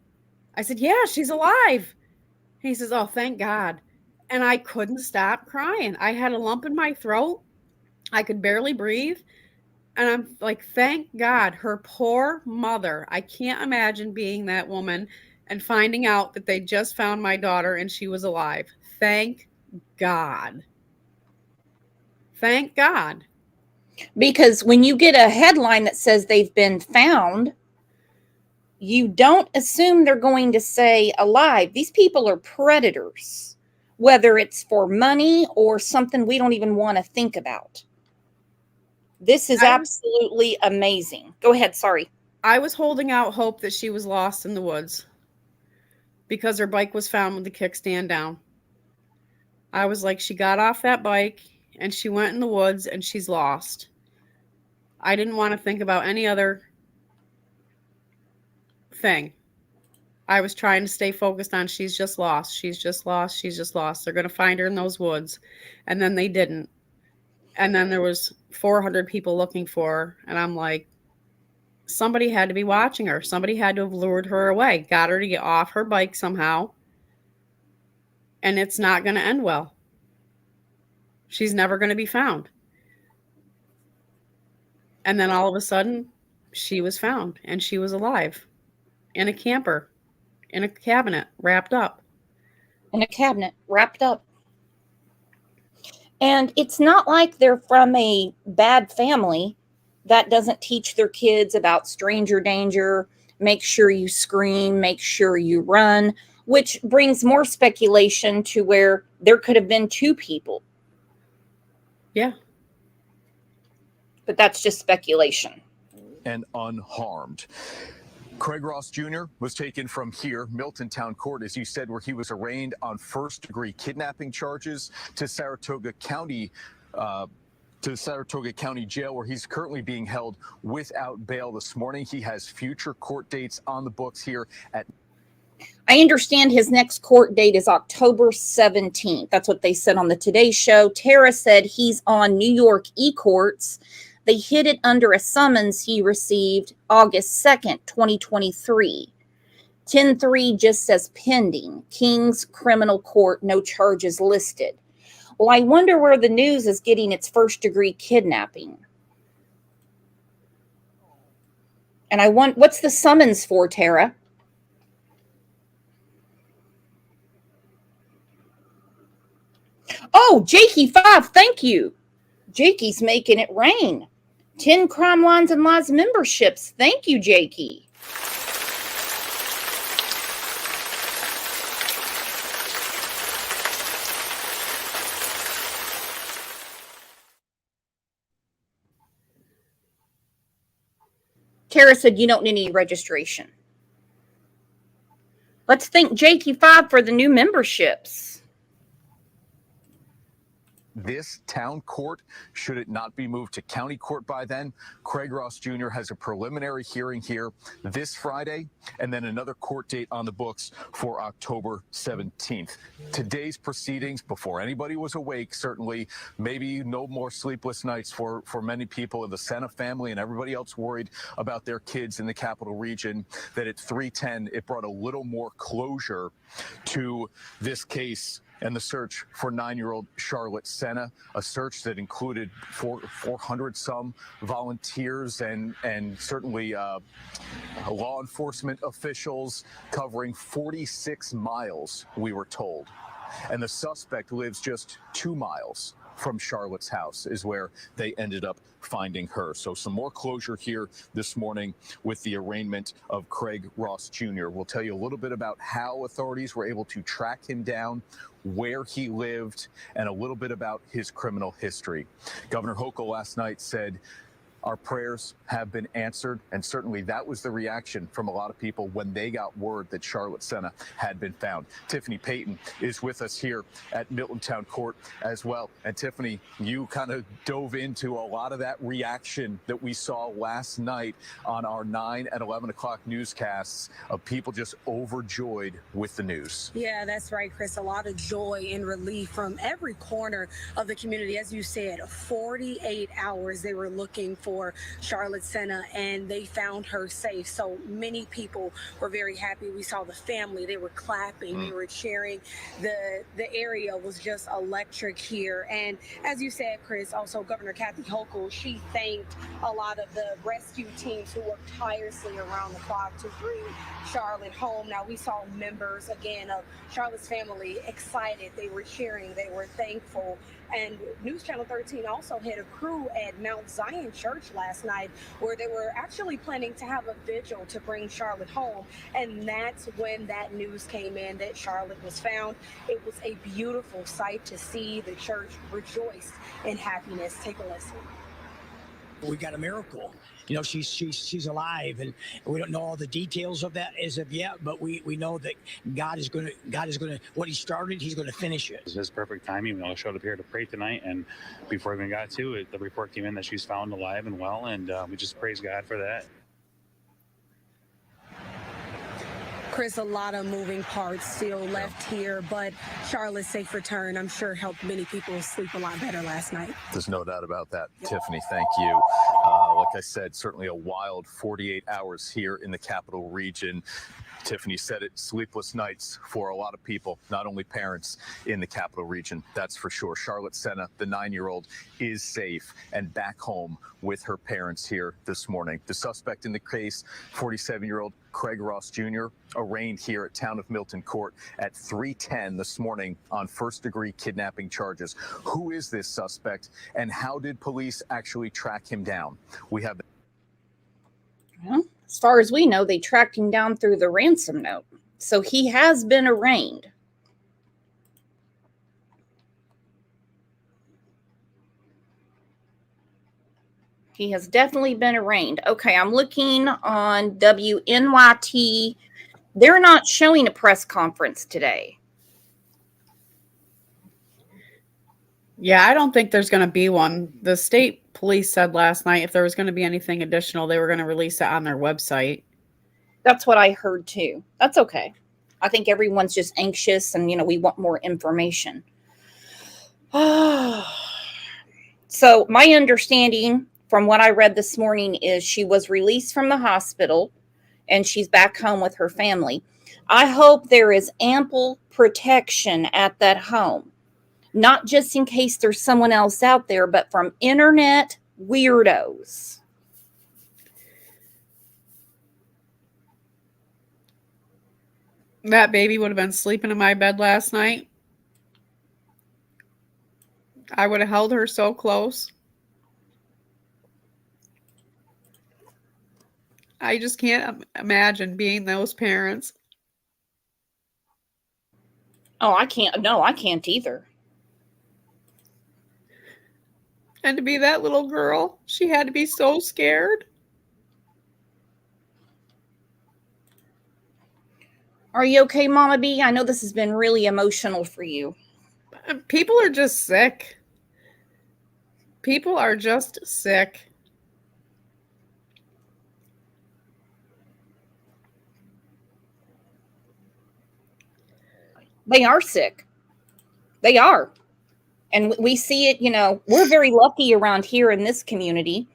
[SPEAKER 2] I said, "Yeah, she's alive." He says, "Oh, thank God." And I couldn't stop crying. I had a lump in my throat. I could barely breathe. And I'm like, thank God, her poor mother. I can't imagine being that woman and finding out that they just found my daughter and she was alive. Thank God. Thank God.
[SPEAKER 1] Because when you get a headline that says they've been found, you don't assume they're going to say alive. These people are predators, whether it's for money or something we don't even want to think about. This is absolutely amazing. Go ahead. Sorry.
[SPEAKER 2] I was holding out hope that she was lost in the woods because her bike was found with the kickstand down. I was like, she got off that bike and she went in the woods and she's lost. I didn't want to think about any other thing. I was trying to stay focused on she's just lost. She's just lost. She's just lost. They're going to find her in those woods. And then they didn't. And then there was 400 people looking for her. And I'm like, somebody had to be watching her. Somebody had to have lured her away, got her to get off her bike somehow. And it's not going to end well. She's never going to be found. And then all of a sudden, she was found and she was alive in a camper. In a cabinet, wrapped up.
[SPEAKER 1] In a cabinet, wrapped up. And it's not like they're from a bad family that doesn't teach their kids about stranger danger, make sure you scream, make sure you run, which brings more speculation to where there could have been 2 people.
[SPEAKER 2] Yeah.
[SPEAKER 1] But that's just speculation.
[SPEAKER 15] And unharmed. Craig Ross Jr. was taken from here, Milton Town Court, as you said, where he was arraigned on first-degree kidnapping charges to Saratoga County Jail, where he's currently being held without bail this morning. He has future court dates on the books here at.
[SPEAKER 1] I understand his next court date is October 17th. That's what they said on the Today Show. Tara said he's on New York e-courts They hid it under a summons he received August 2nd, 2023. 10-3 just says pending. King's Criminal Court, no charges listed. Well, I wonder where the news is getting its first-degree kidnapping. And I want, what's the summons for, Tara? Oh, Jakey5, thank you. Jakey's making it rain. 10 Crime Lines and Lies memberships. Thank you, Jakey. Tara said you don't need any registration. Let's thank Jakey5 for the new memberships.
[SPEAKER 15] This town court, should it not be moved to county court by then, Craig Ross Jr. has a preliminary hearing here this Friday, and then another court date on the books for October 17th. Today's proceedings, before anybody was awake, certainly maybe no more sleepless nights for many people in the Sena family and everybody else worried about their kids in the capital region, that at 3:10, it brought a little more closure to this case and the search for 9-year-old Charlotte Sena, a search that included 400 some volunteers and certainly law enforcement officials covering 46 miles, we were told. And the suspect lives just 2 miles from Charlotte's house is where they ended up finding her. So some more closure here this morning with the arraignment of Craig Ross Jr. We'll tell you a little bit about how authorities were able to track him down, where he lived, and a little bit about his criminal history. Governor Hochul last night said, our prayers have been answered, and certainly that was the reaction from a lot of people when they got word that Charlotte Sena had been found. Tiffany Payton is with us here at Milton Town Court as well. And Tiffany, you kind of dove into a lot of that reaction that we saw last night on our 9 and 11 o'clock newscasts of people just overjoyed with the news.
[SPEAKER 16] Yeah, that's right, Chris. A lot of joy and relief from every corner of the community. As you said, 48 hours they were looking for Charlotte Sena, and they found her safe. So many people were very happy. We saw the family. They were clapping. They were cheering. The area was just electric here. And as you said, Chris, also Governor Kathy Hochul, she thanked a lot of the rescue teams who worked tirelessly around the clock to bring Charlotte home. Now, we saw members, again, of Charlotte's family excited. They were cheering. They were thankful. And News Channel 13 also had a crew at Mount Zion Church last night where they were actually planning to have a vigil to bring Charlotte home. And that's when that news came in that Charlotte was found. It was a beautiful sight to see. The church rejoiced in happiness. Take a listen.
[SPEAKER 10] We got a miracle. You know, she's alive, and we don't know all the details of that as of yet, but we know that God is gonna what he started, he's gonna finish it.
[SPEAKER 11] This is perfect timing. We all showed up here to pray tonight, and before we even got to it, the report came in that she's found alive and well, and we just praise God for that.
[SPEAKER 16] Chris, a lot of moving parts still left here, but Charlotte's safe return, I'm sure, helped many people sleep a lot better last night.
[SPEAKER 15] There's no doubt about that, Tiffany. Thank you. Like I said, certainly a wild 48 hours here in the capital region. Tiffany said it, sleepless nights for a lot of people, not only parents in the capital region, that's for sure. Charlotte Sena, the 9-year-old, is safe and back home with her parents here this morning. The suspect in the case, 47-year-old Craig Ross Jr., arraigned here at Town of Milton Court at 3:10 this morning on first-degree kidnapping charges. Who is this suspect, and how did police actually track him down? We have...
[SPEAKER 1] Well, as far as we know, they tracked him down through the ransom note. So he has been arraigned. He has definitely been arraigned. Okay, I'm looking on WNYT. They're not showing a press conference today.
[SPEAKER 2] Yeah, I don't think there's going to be one. The state police said last night if there was going to be anything additional, they were going to release it on their website.
[SPEAKER 1] That's what I heard too. That's okay. I think everyone's just anxious and, we want more information. So my understanding from what I read this morning, is she was released from the hospital and she's back home with her family. I hope there is ample protection at that home, not just in case there's someone else out there, but from internet weirdos.
[SPEAKER 2] That baby would have been sleeping in my bed last night. I would have held her so close. I just can't imagine being those parents.
[SPEAKER 1] Oh, I can't. No, I can't either.
[SPEAKER 2] And to be that little girl, she had to be so scared.
[SPEAKER 1] Are you okay, Mama B? I know this has been really emotional for you.
[SPEAKER 2] People are just sick. People are just sick.
[SPEAKER 1] They are sick. They are. And we see it, we're very lucky around here in this community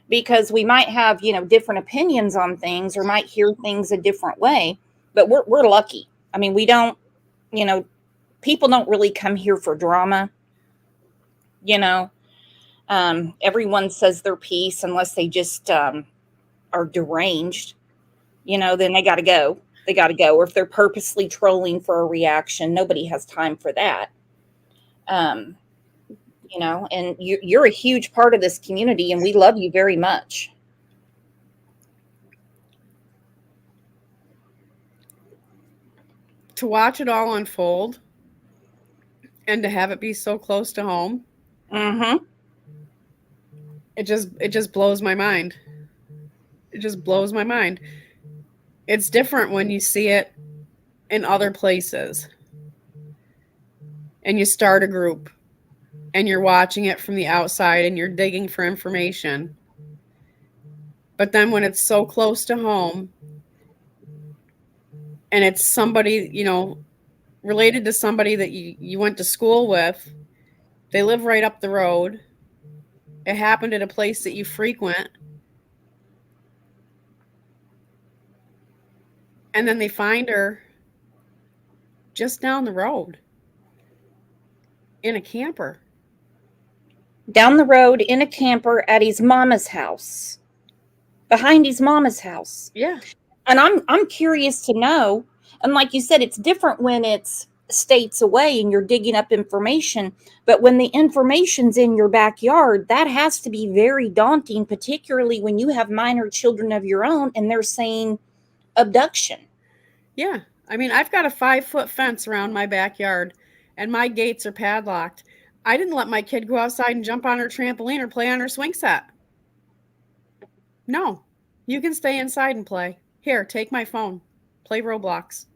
[SPEAKER 1] because we might have, different opinions on things or might hear things a different way, but we're lucky. I mean, we don't, people don't really come here for drama. Everyone says their piece unless they just are deranged, then they got to go. They got to go. Or if they're purposely trolling for a reaction, nobody has time for that. And you're a huge part of this community and we love you very much.
[SPEAKER 2] To watch it all unfold and to have it be so close to home.
[SPEAKER 1] Mm-hmm.
[SPEAKER 2] It just blows my mind. It just blows my mind. It's different when you see it in other places and you start a group and you're watching it from the outside and you're digging for information. But then when it's so close to home and it's somebody, related to somebody that you went to school with, they live right up the road. It happened at a place that you frequent. And then they find her just down the road in a camper.
[SPEAKER 1] Down the road in a camper at his mama's house. Behind his mama's house.
[SPEAKER 2] Yeah.
[SPEAKER 1] And I'm curious to know, and like you said, it's different when it's states away and you're digging up information, but when the information's in your backyard, that has to be very daunting, particularly when you have minor children of your own and they're saying abduction.
[SPEAKER 2] Yeah. I mean, I've got a 5-foot fence around my backyard and my gates are padlocked. I didn't let my kid go outside and jump on her trampoline or play on her swing set. No, you can stay inside and play. Here, take my phone. Play Roblox.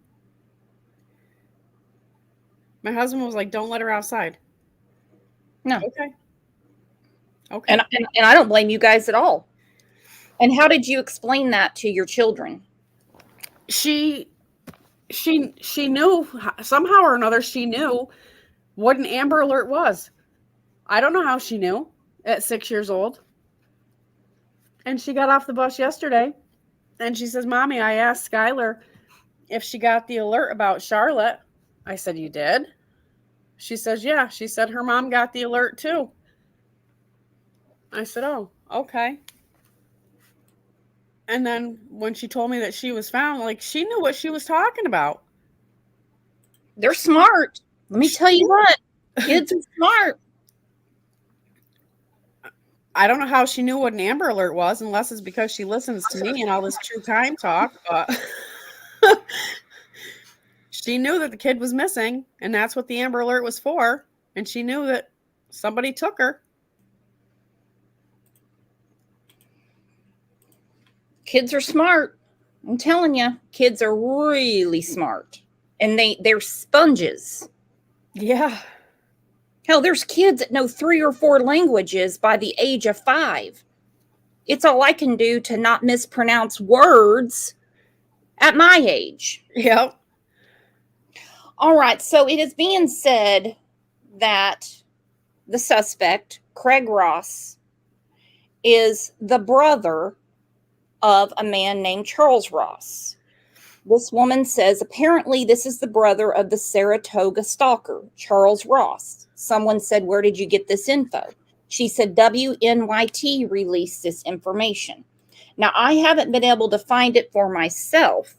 [SPEAKER 2] My husband was like, don't let her outside.
[SPEAKER 1] No.
[SPEAKER 2] Okay.
[SPEAKER 1] And I don't blame you guys at all. And how did you explain that to your children?
[SPEAKER 2] She knew somehow or another. She knew what an Amber Alert was. I don't know how she knew at 6 years old. And she got off the bus yesterday and she says, Mommy, I asked Skylar if she got the alert about Charlotte. I said, you did? She says, yeah. She said her mom got the alert too. I said, oh, okay. And then when she told me that she was found, like, she knew what she was talking about.
[SPEAKER 1] They're smart. Let me tell you what, kids are smart.
[SPEAKER 2] I don't know how she knew what an Amber Alert was, unless it's because she listens to me and all this true crime talk, but she knew that the kid was missing, and that's what the Amber Alert was for, and she knew that somebody took her.
[SPEAKER 1] Kids are smart. I'm telling you, kids are really smart. And they're sponges.
[SPEAKER 2] Yeah.
[SPEAKER 1] Hell, there's kids that know 3 or 4 languages by the age of 5. It's all I can do to not mispronounce words at my age.
[SPEAKER 2] Yep.
[SPEAKER 1] All right, so it is being said that the suspect, Craig Ross, is the brother of a man named Charles Ross. This woman says apparently this is the brother of the Saratoga stalker, Charles Ross. Someone said, "Where did you get this info?" She said, "WNYT released this information." Now, I haven't been able to find it for myself,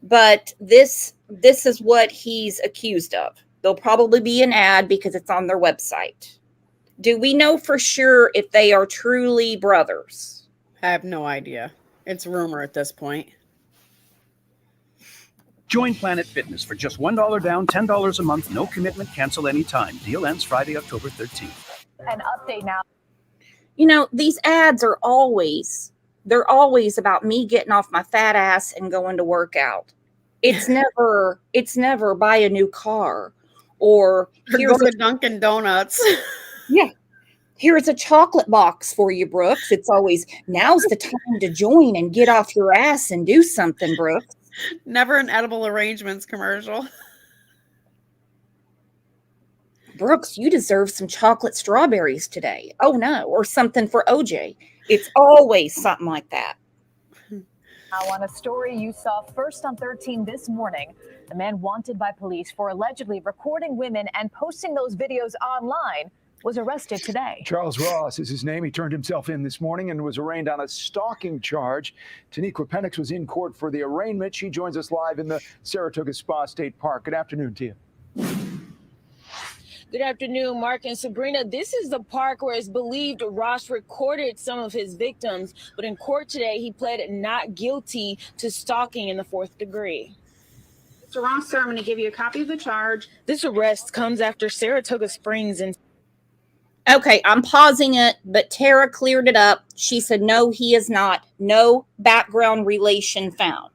[SPEAKER 1] but this is what he's accused of. There'll probably be an ad because it's on their website. Do we know for sure if they are truly brothers?
[SPEAKER 2] I have no idea. It's rumor at this point.
[SPEAKER 17] Join Planet Fitness for just $1 down, $10 a month, no commitment, cancel anytime. Deal ends Friday, October 13th.
[SPEAKER 18] An update now.
[SPEAKER 1] You know, these ads are always about me getting off my fat ass and going to work out. It's never buy a new car or
[SPEAKER 2] go to Dunkin' Donuts.
[SPEAKER 1] Yeah. Here's a chocolate box for you, Brooks. It's always, now's the time to join and get off your ass and do something, Brooks.
[SPEAKER 2] Never an edible arrangements commercial.
[SPEAKER 1] Brooks, you deserve some chocolate strawberries today. Oh no, or something for OJ. It's always something like that.
[SPEAKER 18] Now on a story you saw first on 13 this morning, the man wanted by police for allegedly recording women and posting those videos online was arrested today.
[SPEAKER 19] Charles Ross is his name. He turned himself in this morning and was arraigned on a stalking charge. Taniqua Penix was in court for the arraignment. She joins us live in the Saratoga Spa State Park. Good afternoon, Tia.
[SPEAKER 9] Good afternoon, Mark and Sabrina. This is the park where it's believed Ross recorded some of his victims, but in court today, he pled not guilty to stalking in the 4th degree.
[SPEAKER 20] Mr. Ross, sir, I'm going to give you a copy of the charge.
[SPEAKER 9] This arrest comes after Saratoga Springs and
[SPEAKER 1] Okay, I'm pausing it, but Tara cleared it up. She said, no, he is not. No background relation found.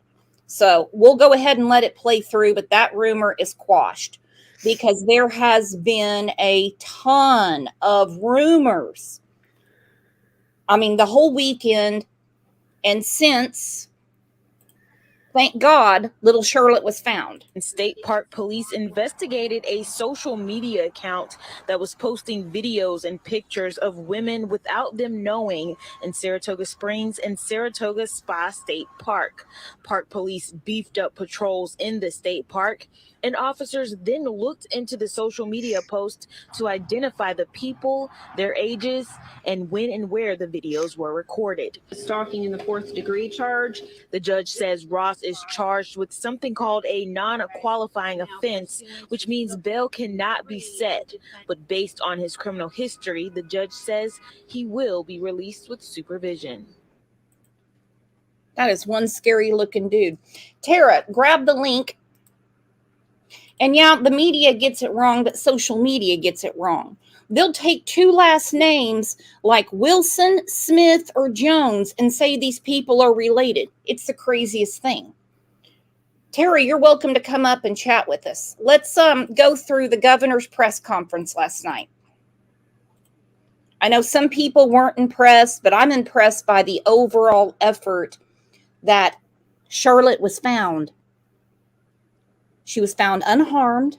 [SPEAKER 1] So we'll go ahead and let it play through, but that rumor is quashed because there has been a ton of rumors. I mean, the whole weekend and since, thank God, little Charlotte was found.
[SPEAKER 9] State Park police investigated a social media account that was posting videos and pictures of women without them knowing in Saratoga Springs and Saratoga Spa State Park. Park police beefed up patrols in the state park, and officers then looked into the social media posts to identify the people, their ages, and when and where the videos were recorded.
[SPEAKER 20] Stalking in the 4th degree charge.
[SPEAKER 9] The judge says Ross is charged with something called a non-qualifying offense, which means bail cannot be set. But based on his criminal history, the judge says he will be released with supervision.
[SPEAKER 1] That is one scary looking dude. Tara, grab the link. And yeah, the media gets it wrong, but social media gets it wrong. They'll take two last names like Wilson, Smith, or Jones and say these people are related. It's the craziest thing. Terry, you're welcome to come up and chat with us. Let's go through the governor's press conference last night. I know some people weren't impressed, but I'm impressed by the overall effort that Charlotte was found. She was found unharmed.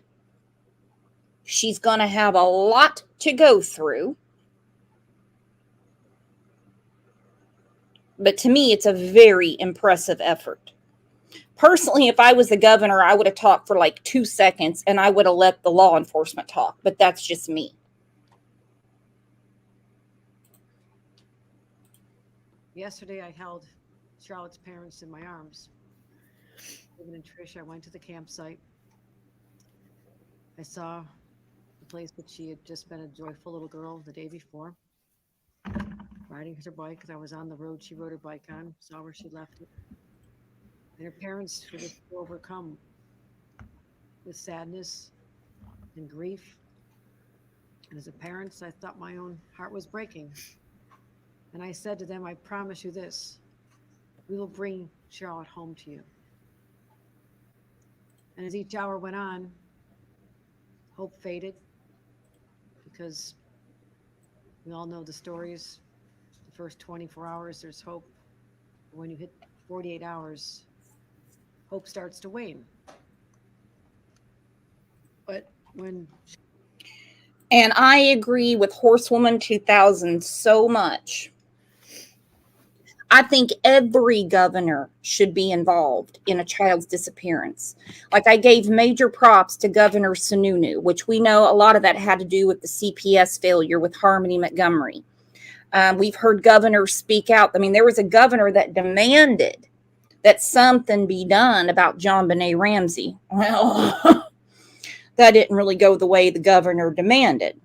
[SPEAKER 1] She's going to have a lot to go through. But to me, it's a very impressive effort. Personally, if I was the governor, I would have talked for like 2 seconds and I would have let the law enforcement talk. But that's just me.
[SPEAKER 21] Yesterday, I held Charlotte's parents in my arms. David and Trish, I went to the campsite. I saw the place that she had just been a joyful little girl the day before, riding her bike because I was on the road she rode her bike on, saw where she left it. And her parents were just overcome with sadness and grief. And as a parent, I thought my own heart was breaking. And I said to them, I promise you this, we will bring Charlotte home to you. And as each hour went on, hope faded because we all know the stories. The first 24 hours, there's hope. When you hit 48 hours, hope starts to wane. But when...
[SPEAKER 1] And I agree with Horsewoman 2000 so much. I think every governor should be involved in a child's disappearance. Like, I gave major props to Governor Sununu, which we know a lot of that had to do with the CPS failure with Harmony Montgomery. We've heard governors speak out. I mean, there was a governor that demanded that something be done about JonBenet Ramsey. Well, that didn't really go the way the governor demanded.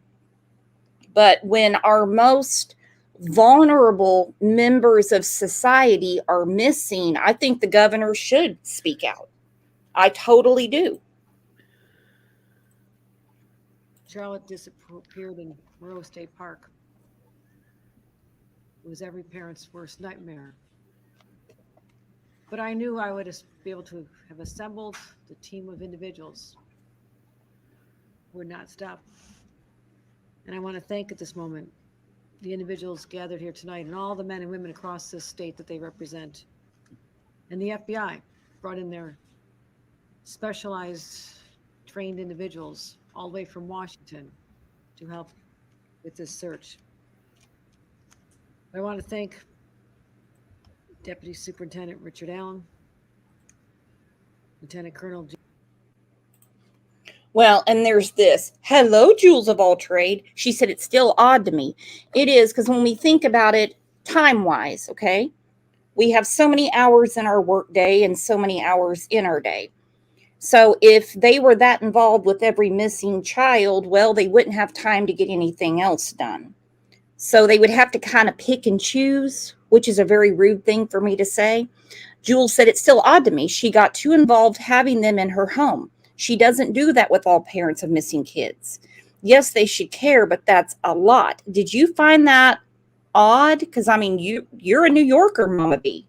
[SPEAKER 1] But when our most vulnerable members of society are missing, I think the governor should speak out. I totally do.
[SPEAKER 21] Charlotte disappeared in Monroe State Park. It was every parent's worst nightmare. But I knew I would be able to have assembled the team of individuals who would not stop. And I want to thank at this moment the individuals gathered here tonight and all the men and women across this state that they represent. And the FBI brought in their specialized trained individuals all the way from Washington to help with this search. I want to thank Deputy Superintendent Richard Allen, Lieutenant Colonel
[SPEAKER 1] Well, and there's this. Hello, Jules of all trade. She said it's still odd to me. It is, because when we think about it time-wise, okay, we have so many hours in our workday and so many hours in our day. So if they were that involved with every missing child, well, they wouldn't have time to get anything else done. So they would have to kind of pick and choose, which is a very rude thing for me to say. Jules said it's still odd to me. She got too involved having them in her home. She doesn't do that with all parents of missing kids. Yes, they should care, but that's a lot. Did you find that odd? Because, I mean, you're a New Yorker, Mama B.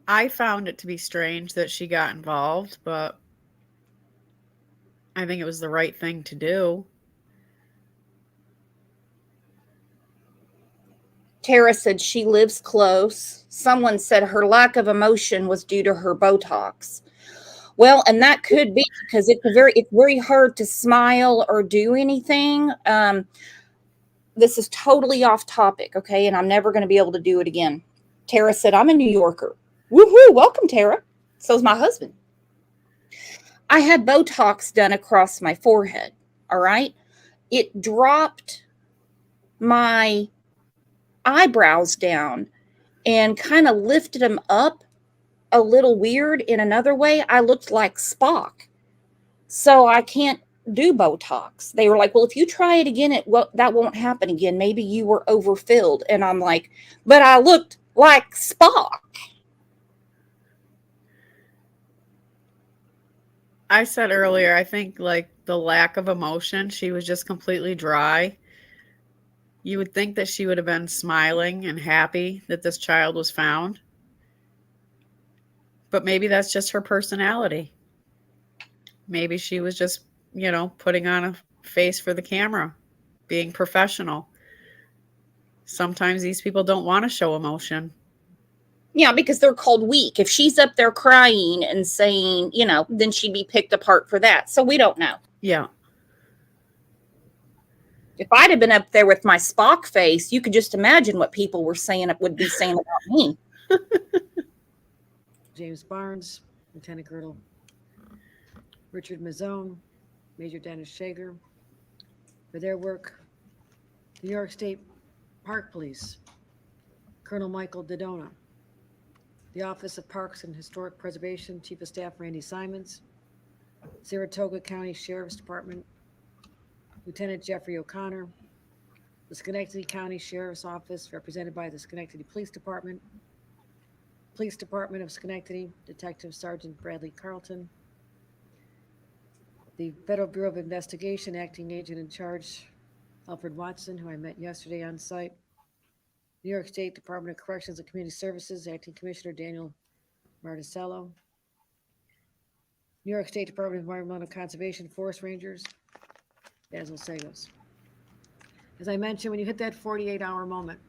[SPEAKER 2] I found it to be strange that she got involved, but I think it was the right thing to do.
[SPEAKER 1] Tara said she lives close. Someone said her lack of emotion was due to her Botox. Well, and that could be because it's very hard to smile or do anything. This is totally off topic, okay? And I'm never going to be able to do it again. Tara said, I'm a New Yorker. Woohoo! Welcome, Tara. So's my husband. I had Botox done across my forehead, all right? It dropped my eyebrows down and kind of lifted them up a little weird in another way. I looked like Spock. So I can't do Botox. They were like, well, if you try it again, that won't happen again. Maybe you were overfilled. And I'm like, but I looked like Spock.
[SPEAKER 2] I said earlier, I think like the lack of emotion, she was just completely dry. You would think that she would have been smiling and happy that this child was found. But maybe that's just her personality. Maybe she was just, putting on a face for the camera, being professional. Sometimes these people don't want to show emotion.
[SPEAKER 1] Yeah, because they're called weak. If she's up there crying and saying, then she'd be picked apart for that. So we don't know.
[SPEAKER 2] Yeah.
[SPEAKER 1] If I'd have been up there with my Spock face, you could just imagine what people would be saying about me.
[SPEAKER 21] James Barnes, Lieutenant Colonel Richard Mazzone, Major Dennis Shager, for their work. The New York State Park Police, Colonel Michael Dodona, the Office of Parks and Historic Preservation, Chief of Staff Randy Simons, Saratoga County Sheriff's Department, Lieutenant Jeffrey O'Connor, the Schenectady County Sheriff's Office, represented by the Schenectady Police Department, Police Department of Schenectady, Detective Sergeant Bradley Carlton, the Federal Bureau of Investigation, Acting Agent in Charge, Alfred Watson, who I met yesterday on site, New York State Department of Corrections and Community Services, Acting Commissioner Daniel Marticello, New York State Department of Environmental Conservation Forest Rangers, Basil Sagos. As I mentioned, when you hit that 48-hour moment,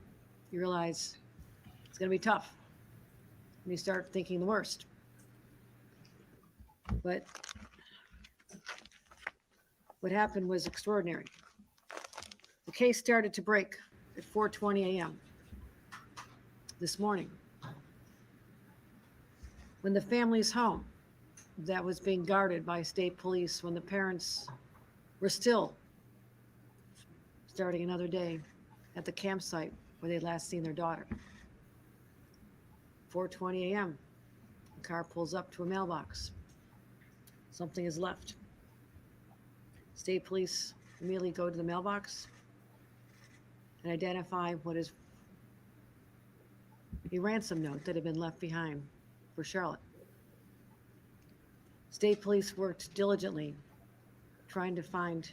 [SPEAKER 21] you realize it's going to be tough. And you start thinking the worst. But what happened was extraordinary. The case started to break at 4:20 a.m. this morning, when the family's home that was being guarded by state police, when the parents were still starting another day at the campsite where they'd last seen their daughter. 4:20 a.m. The car pulls up to a mailbox. Something is left. State police immediately go to the mailbox and identify what is a ransom note that had been left behind for Charlotte. State police worked diligently trying to find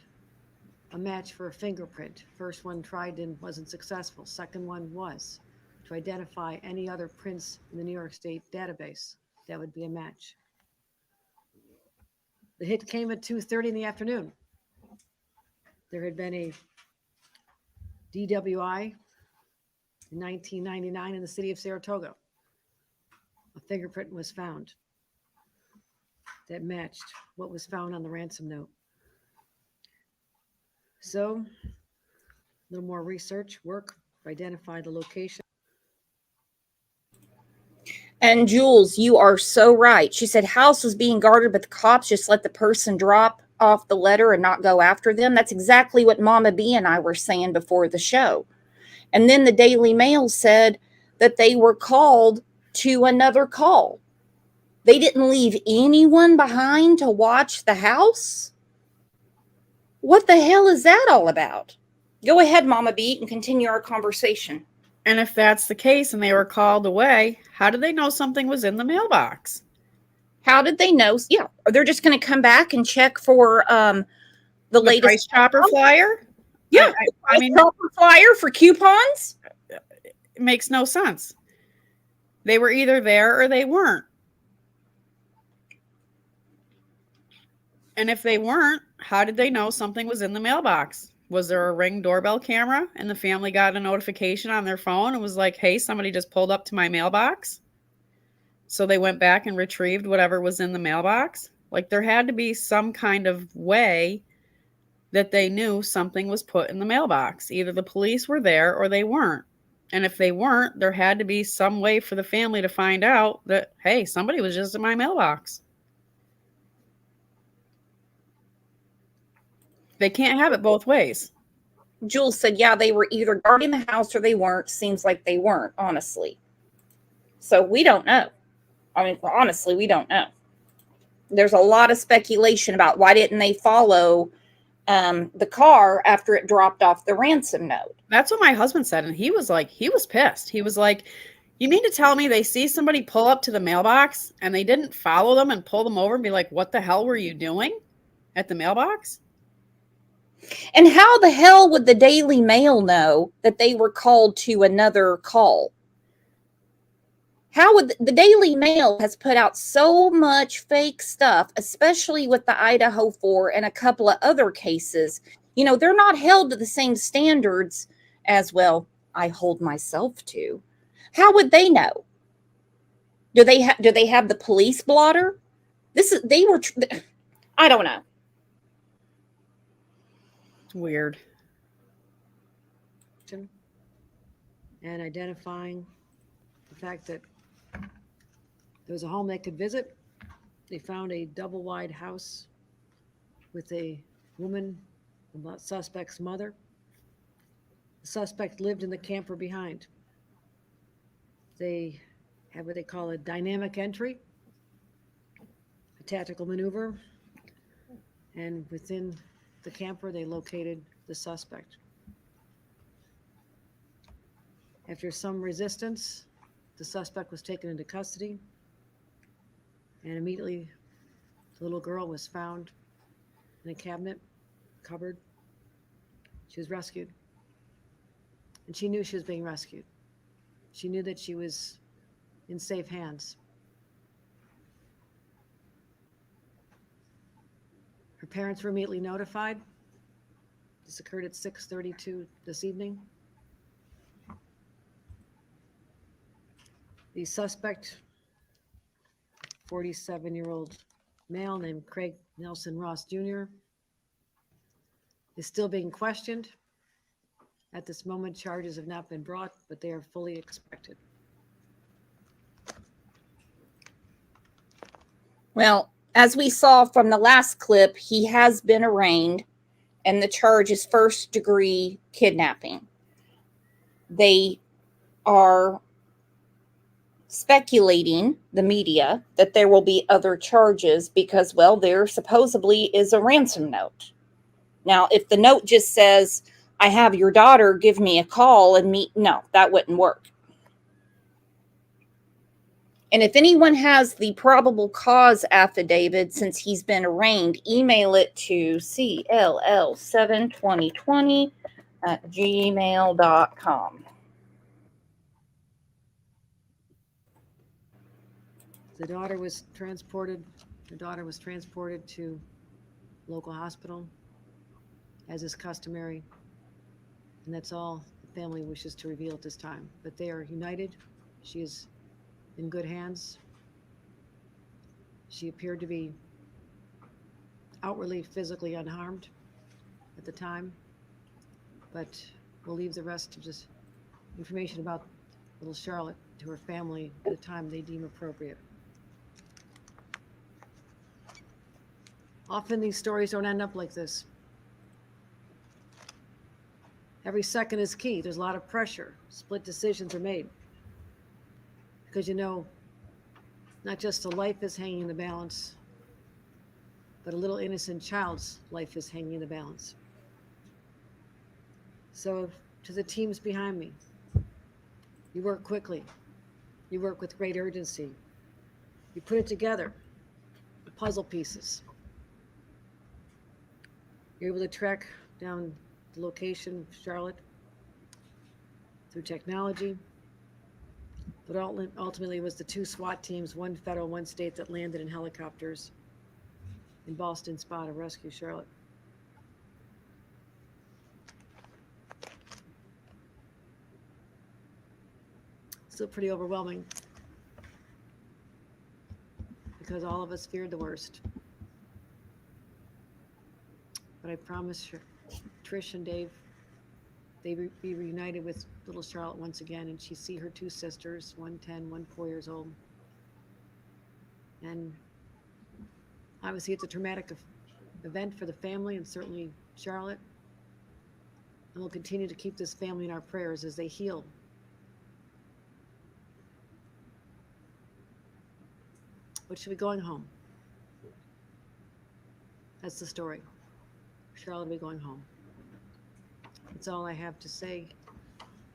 [SPEAKER 21] a match for a fingerprint. First one tried and wasn't successful. Second one was to identify any other prints in the New York State database that would be a match. The hit came at 2:30 in the afternoon. There had been a DWI in 1999 in the city of Saratoga. A fingerprint was found that matched what was found on the ransom note. So, a little more research work to identify the location.
[SPEAKER 1] And Jules, you are so right. She said house was being guarded, but the cops just let the person drop off the letter and not go after them. That's exactly what Mama B and I were saying before the show. And then the Daily Mail said that they were called to another call. They didn't leave anyone behind to watch the house? What the hell is that all about? Go ahead, Mama B, and continue our conversation.
[SPEAKER 2] And if that's the case and they were called away, how did they know something was in the mailbox?
[SPEAKER 1] How did they know? Yeah, they're just going to come back and check for the latest
[SPEAKER 2] price chopper flyer?
[SPEAKER 1] Yeah, I mean, chopper flyer for coupons?
[SPEAKER 2] It makes no sense. They were either there or they weren't. And if they weren't, how did they know something was in the mailbox? Was there a Ring doorbell camera and the family got a notification on their phone and was like, hey, somebody just pulled up to my mailbox? So they went back and retrieved whatever was in the mailbox? Like, there had to be some kind of way that they knew something was put in the mailbox. Either the police were there or they weren't. And if they weren't, there had to be some way for the family to find out that, hey, somebody was just in my mailbox. They can't have it both ways.
[SPEAKER 1] Jules said, yeah, they were either guarding the house or they weren't. Seems like they weren't, honestly. So we don't know. I mean, honestly, we don't know. There's a lot of speculation about why didn't they follow the car after it dropped off the ransom note.
[SPEAKER 2] That's what my husband said. And he was like, he was pissed. He was like, you mean to tell me they see somebody pull up to the mailbox and they didn't follow them and pull them over and be like, what the hell were you doing at the mailbox?
[SPEAKER 1] And how the hell would the Daily Mail know that they were called to another call? How would the Daily Mail has put out so much fake stuff, especially with the Idaho 4 and a couple of other cases. You know, they're not held to the same standards as, well, I hold myself to. How would they know? Do they have the police blotter? I don't know.
[SPEAKER 2] It's weird.
[SPEAKER 21] And identifying the fact that there was a home they could visit. They found a double-wide house with a woman, the suspect's mother. The suspect lived in the camper behind. They have what they call a dynamic entry, a tactical maneuver, and within the camper, they located the suspect. After some resistance, the suspect was taken into custody, and immediately the little girl was found in a cabinet, cupboard. She was rescued. And she knew she was being rescued. She knew that she was in safe hands. Her parents were immediately notified. This occurred at 6:32 this evening. The suspect, 47-year-old male named Craig Nelson Ross Jr., is still being questioned. At this moment, charges have not been brought, but they are fully expected.
[SPEAKER 1] Well, as we saw from the last clip, he has been arraigned, and the charge is first-degree kidnapping. They are speculating, the media, that there will be other charges because, well, there supposedly is a ransom note. Now, if the note just says, I have your daughter, give me a call and meet, no, that wouldn't work. And if anyone has the probable cause affidavit since he's been arraigned, email it to cll72020@gmail.com.
[SPEAKER 21] The daughter was transported. Her daughter was transported to local hospital, as is customary, and that's all the family wishes to reveal at this time. But they are united. She is in good hands. She appeared to be outwardly physically unharmed at the time, but we'll leave the rest of this information about little Charlotte to her family at a time they deem appropriate. Often these stories don't end up like this. Every second is key. There's a lot of pressure. Split decisions are made. Because you know, not just a life is hanging in the balance, but a little innocent child's life is hanging in the balance. So to the teams behind me, you work quickly. You work with great urgency. You put it together, the puzzle pieces. You're able to track down the location of Charlotte through technology. But ultimately, it was the two SWAT teams, one federal, one state, that landed in helicopters in Boston Spa to rescue Charlotte. Still pretty overwhelming because all of us feared the worst. But I promise Trish and Dave, they be reunited with little Charlotte once again, and she see her two sisters, one 10, one 4 years old. And obviously it's a traumatic event for the family and certainly Charlotte. And we'll continue to keep this family in our prayers as they heal. But she'll be going home. That's the story. Charlotte will be going home. That's all I have to say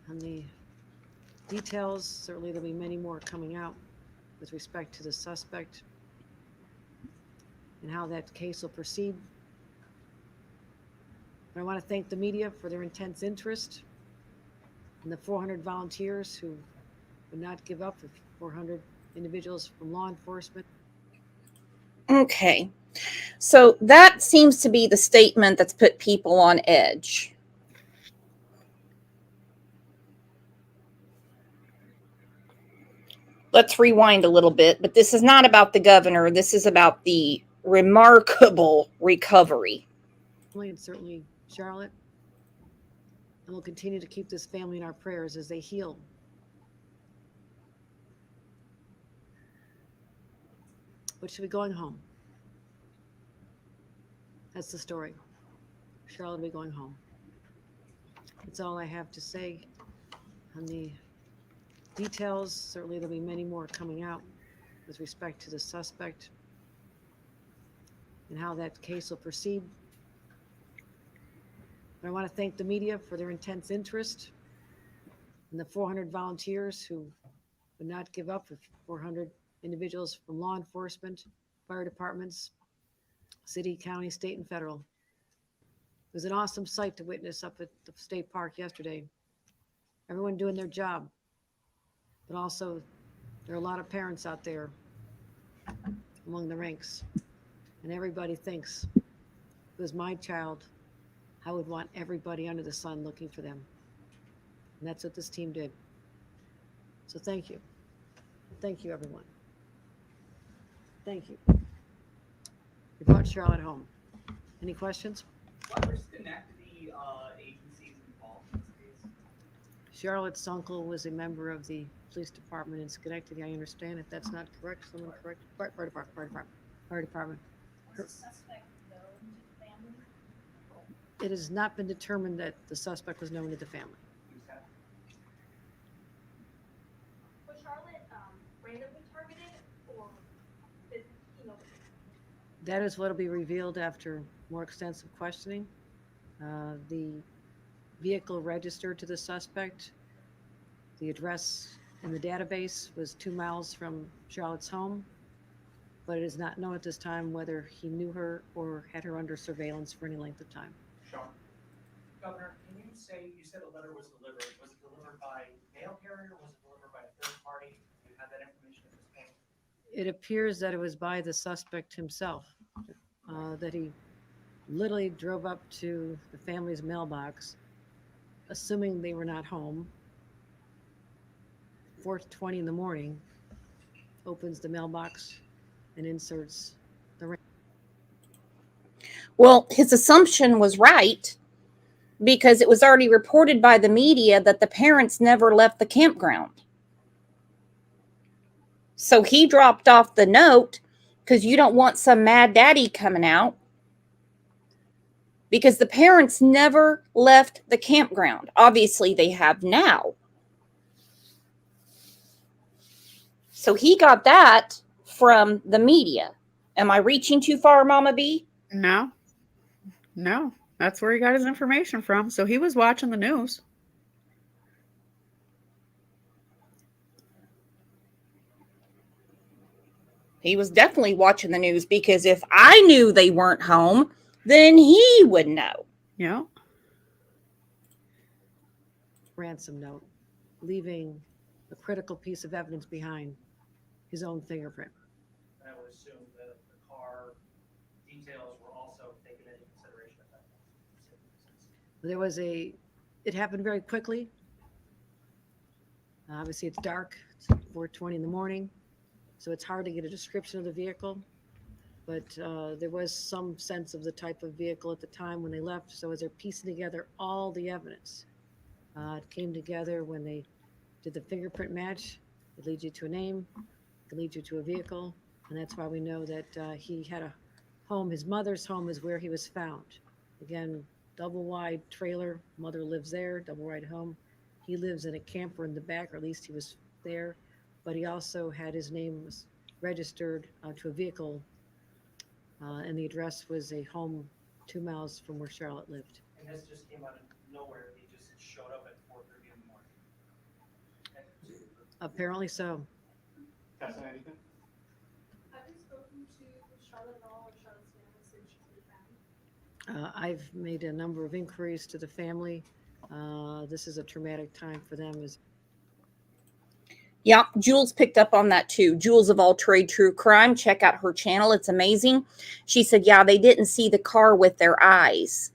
[SPEAKER 21] on the details. Certainly there'll be many more coming out with respect to the suspect and how that case will proceed. But I want to thank the media for their intense interest and the 400 volunteers who would not give up, the 400 individuals from law enforcement.
[SPEAKER 1] Okay. So that seems to be the statement that's put people on edge. Let's rewind a little bit, but this is not about the governor. This is about the remarkable recovery.
[SPEAKER 21] And certainly Charlotte. And we'll continue to keep this family in our prayers as they heal. But she'll be going home. That's the story. Charlotte will be going home. That's all I have to say on the details. Certainly there'll be many more coming out with respect to the suspect and how that case will proceed. But I want to thank the media for their intense interest and the 400 volunteers who would not give up, the 400 individuals from law enforcement, fire departments, city, county, state, and federal. It was an awesome sight to witness up at the state park yesterday. Everyone doing their job. But also, there are a lot of parents out there among the ranks. And everybody thinks, if it was my child, I would want everybody under the sun looking for them. And that's what this team did. So thank you. Thank you, everyone. Thank you. You brought Charlotte home. Any questions?
[SPEAKER 5] What were Schenectady agencies involved in this case?
[SPEAKER 21] Charlotte's uncle was a member of the police department in Schenectady. I understand. If that's not correct, someone correct. Fire department.
[SPEAKER 22] Was the suspect known to the family?
[SPEAKER 21] It has not been determined that the suspect was known to the family.
[SPEAKER 22] Was Charlotte randomly targeted, or did he know?
[SPEAKER 21] That is what will be revealed after more extensive questioning. The vehicle registered to the suspect, the address in the database was 2 miles from Charlotte's home, but it is not known at this time whether he knew her or had her under surveillance for any length of time.
[SPEAKER 5] Sean. Governor, can you say, you said a letter was delivered. Was it delivered by mail carrier? Was it delivered by a third party? Do you have that information at this point?
[SPEAKER 21] It appears that it was by the suspect himself, that he literally drove up to the family's mailbox, assuming they were not home, 4:20 in the morning, opens the mailbox and inserts the ring.
[SPEAKER 1] Well, his assumption was right because it was already reported by the media that the parents never left the campground. So he dropped off the note because you don't want some mad daddy coming out, because the parents never left the campground. Obviously, they have now. So he got that from the media. Am I reaching too far, Mama B?
[SPEAKER 2] No. That's where he got his information from. So he was watching the news.
[SPEAKER 1] He was definitely watching the news, because if I knew they weren't home, then he would know.
[SPEAKER 2] Yeah.
[SPEAKER 21] Ransom note, leaving a critical piece of evidence behind, his own fingerprint.
[SPEAKER 5] I would assume that the car details were also taken into consideration at that point.
[SPEAKER 21] It happened very quickly. Obviously, it's dark. It's 4:20 in the morning, so it's hard to get a description of the vehicle. But there was some sense of the type of vehicle at the time when they left. So as they're piecing together all the evidence, it came together when they did the fingerprint match. It leads you to a name, it leads you to a vehicle, and that's why we know that he had a home. His mother's home is where he was found. Again, double wide trailer. Mother lives there, double wide home. He lives in a camper in the back, or at least he was there. But he also had his name registered to a vehicle, and the address was a home 2 miles from where Charlotte lived.
[SPEAKER 5] And this just came out of nowhere. He just showed up at 4:30 in the morning.
[SPEAKER 21] Apparently so.
[SPEAKER 5] Tessa, anything?
[SPEAKER 22] Have you spoken to Charlotte at all, or Charlotte Sena since she's been found?
[SPEAKER 21] I've made a number of inquiries to the family. This is a traumatic time for them.
[SPEAKER 1] Yeah, Jules picked up on that too. Jules of All Trade True Crime. Check out her channel. It's amazing. She said, yeah, they didn't see the car with their eyes.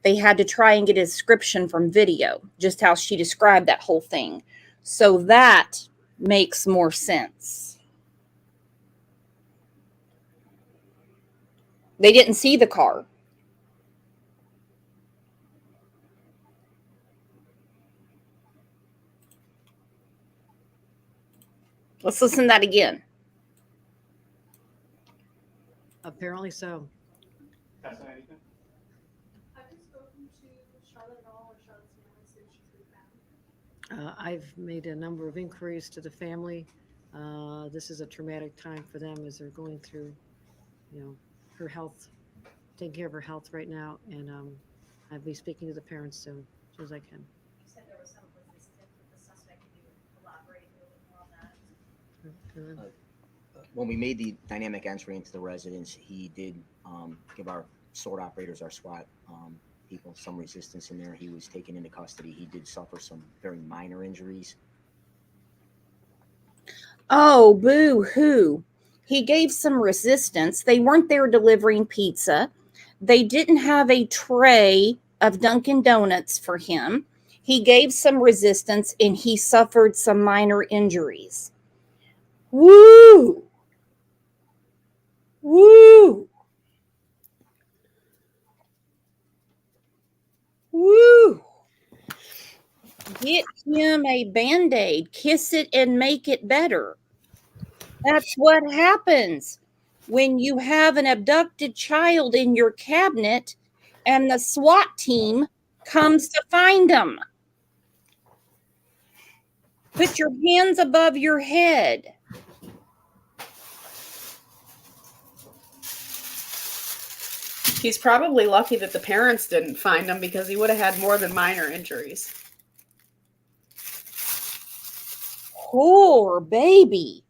[SPEAKER 1] They had to try and get a description from video, just how she described that whole thing. So that makes more sense. They didn't see the car. Let's listen to that again.
[SPEAKER 21] Apparently so.
[SPEAKER 5] Tessa, anything?
[SPEAKER 22] Have you spoken to Charlotte at all, or Charlotte Sena since she's been found?
[SPEAKER 21] I've made a number of inquiries to the family. This is a traumatic time for them as they're going through, her health, taking care of her health right now. And I'll be speaking to the parents soon, as soon as I can.
[SPEAKER 22] You said there was some resistance with the suspect. Can you elaborate a little bit more on that?
[SPEAKER 23] When we made the dynamic entry into the residence, he did give our sword operators, our SWAT people, some resistance in there. He was taken into custody. He did suffer some very minor injuries.
[SPEAKER 1] Oh, boo-hoo. He gave some resistance. They weren't there delivering pizza. They didn't have a tray of Dunkin' Donuts for him. He gave some resistance, and he suffered some minor injuries. Woo! Woo! Get him a Band-Aid, kiss it and make it better. That's what happens when you have an abducted child in your cabinet and the SWAT team comes to find them. Put your hands above your head.
[SPEAKER 2] He's probably lucky that the parents didn't find him because he would have had more than minor injuries.
[SPEAKER 1] Poor baby.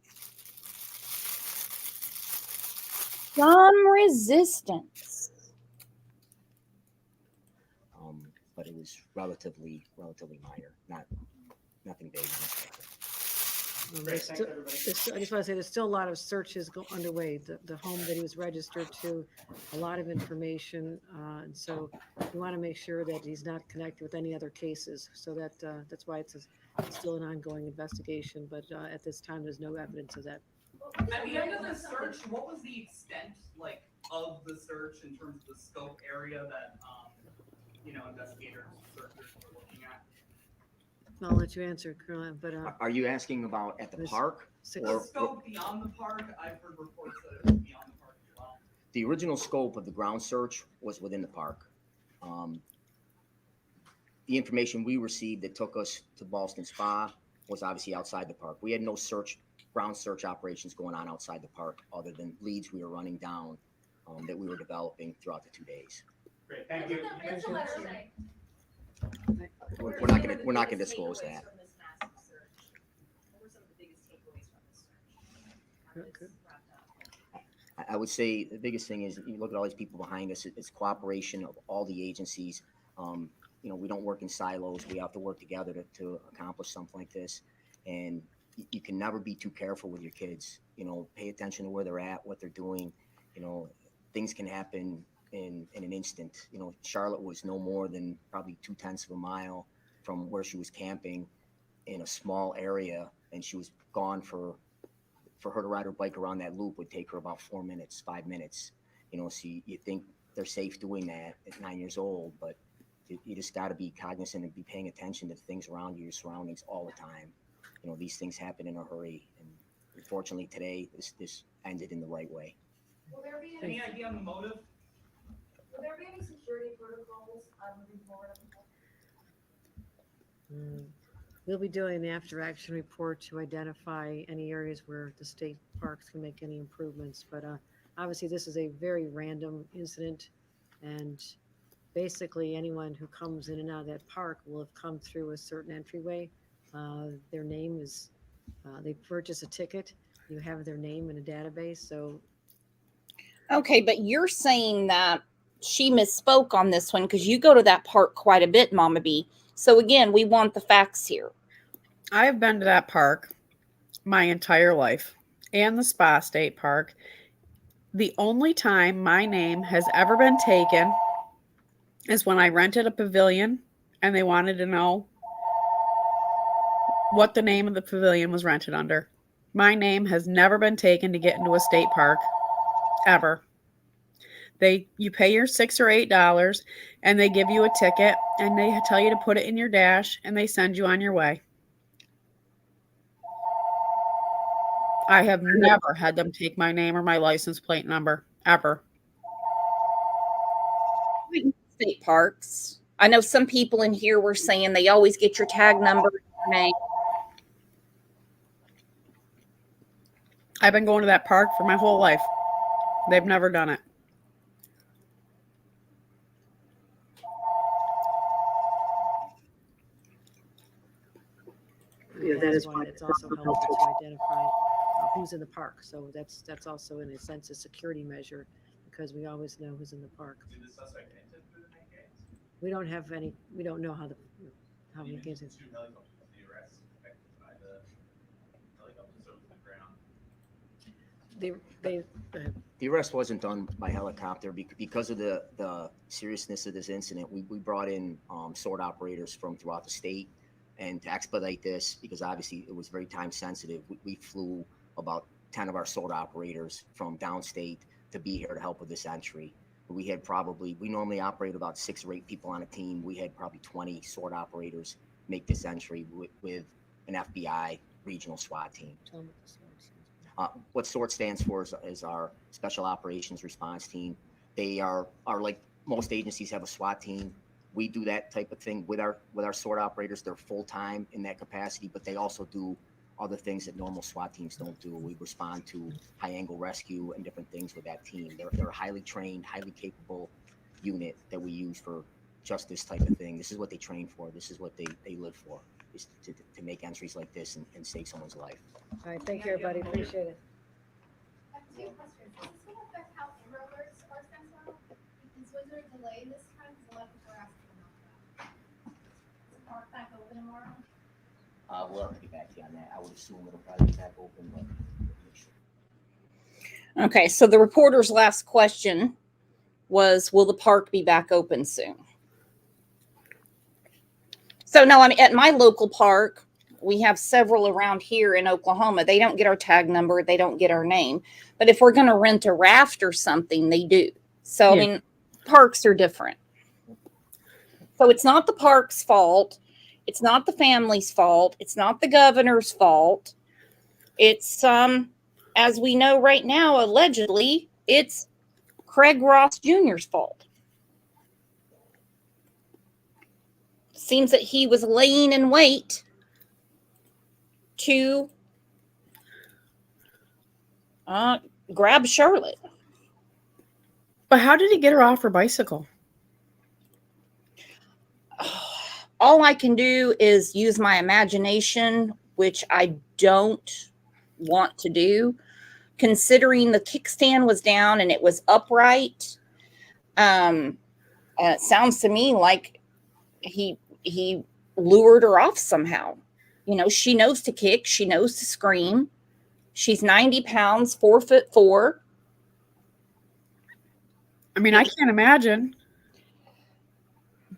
[SPEAKER 1] Some resistance.
[SPEAKER 23] But it was relatively minor, nothing big.
[SPEAKER 21] I just want to say there's still a lot of searches underway. The home that he was registered to, a lot of information, and so we want to make sure that he's not connected with any other cases. So that's why it's still an ongoing investigation. But at this time, there's no evidence of that.
[SPEAKER 3] At the end of the search, what was the extent of the search in terms of the scope area that investigators, searchers were looking at?
[SPEAKER 21] I'll let you answer, Caroline. But
[SPEAKER 23] Are you asking about at the park?
[SPEAKER 3] The scope beyond the park? I've heard reports that it was beyond the park as well.
[SPEAKER 23] The original scope of the ground search was within the park. The information we received that took us to Ballston Spa was obviously outside the park. We had no ground search operations going on outside the park other than leads we were running down that we were developing throughout the 2 days.
[SPEAKER 3] Great, thank you.
[SPEAKER 23] We're not gonna disclose that. I would say the biggest thing is you look at all these people behind us. It's cooperation of all the agencies. We don't work in silos. We have to work together to accomplish something like this. And you can never be too careful with your kids. Pay attention to where they're at, what they're doing. Things can happen in an instant. Charlotte was no more than probably 2/10 of a mile from where she was camping in a small area, and she was gone for her to ride her bike around that loop would take her about 4 minutes, 5 minutes. So you think they're safe doing that at 9 years old, but you just got to be cognizant and be paying attention to things around you, your surroundings all the time. These things happen in a hurry, and unfortunately today this ended in the right way.
[SPEAKER 3] Will there be any idea on the motive?
[SPEAKER 22] Will there be any security protocols moving forward?
[SPEAKER 21] We'll be doing an after-action report to identify any areas where the state parks can make any improvements. But obviously, this is a very random incident, and basically anyone who comes in and out of that park will have come through a certain entryway. Their name is, they purchase a ticket. You have their name in a database. So,
[SPEAKER 1] okay, but you're saying that she misspoke on this one because you go to that park quite a bit, Mama B. So again, we want the facts here.
[SPEAKER 2] I have been to that park my entire life and the Spa State Park. The only time my name has ever been taken is when I rented a pavilion and they wanted to know what the name of the pavilion was rented under. My name has never been taken to get into a state park, ever. You pay your $6 or $8 and they give you a ticket and they tell you to put it in your dash and they send you on your way. I have never had them take my name or my license plate number, ever.
[SPEAKER 1] State parks. I know some people in here were saying they always get your tag number and your name.
[SPEAKER 2] I've been going to that park for my whole life. They've never done it.
[SPEAKER 21] Yeah, that is why it's also helpful to identify who's in the park. So that's also in a sense a security measure because we always know who's in the park.
[SPEAKER 3] Did the suspect enter through the main gates?
[SPEAKER 21] We don't have any. We don't know how many gates.
[SPEAKER 3] Two helicopters of the arrest affected by the helicopters over the ground.
[SPEAKER 23] The arrest wasn't done by helicopter because of the seriousness of this incident. We brought in sword operators from throughout the state. And to expedite this, because obviously it was very time sensitive, we flew about 10 of our sword operators from downstate to be here to help with this entry. We normally operate about 6 or 8 people on a team. We had probably 20 sword operators make this entry with an FBI regional SWAT team. What SORT stands for is our Special Operations Response Team. They are like most agencies have a SWAT team. We do that type of thing with our SORT operators. They're full-time in that capacity, but they also do other things that normal SWAT teams don't do. We respond to high-angle rescue and different things with that team. They're a highly trained, highly capable unit that we use for just this type of thing. This is what they train for. This is what they live for, is to make entries like this and save someone's life.
[SPEAKER 21] All right, thank you, everybody. Appreciate it.
[SPEAKER 22] I have two questions. Is this going to affect how Amber Alerts are sent out? Because was there a delay this time? Because a lot of people are asking about that. Is the park back open tomorrow?
[SPEAKER 23] We'll have to get back to you on that. I would assume it'll probably be back open, but make sure.
[SPEAKER 1] Okay, so the reporter's last question was, will the park be back open soon? So no, I mean, at my local park, we have several around here in Oklahoma. They don't get our tag number. They don't get our name. But if we're going to rent a raft or something, they do. So, I mean, parks are different. So it's not the park's fault. It's not the family's fault. It's not the governor's fault. It's, as we know right now, allegedly, it's Craig Ross Jr.'s fault. Seems that he was laying in wait to grab Charlotte.
[SPEAKER 2] But how did he get her off her bicycle?
[SPEAKER 1] All I can do is use my imagination, which I don't want to do, considering the kickstand was down and it was upright. It sounds to me like he lured her off somehow. You know, she knows to kick. She knows to scream. She's 90 pounds, 4'4".
[SPEAKER 2] I mean, I can't imagine,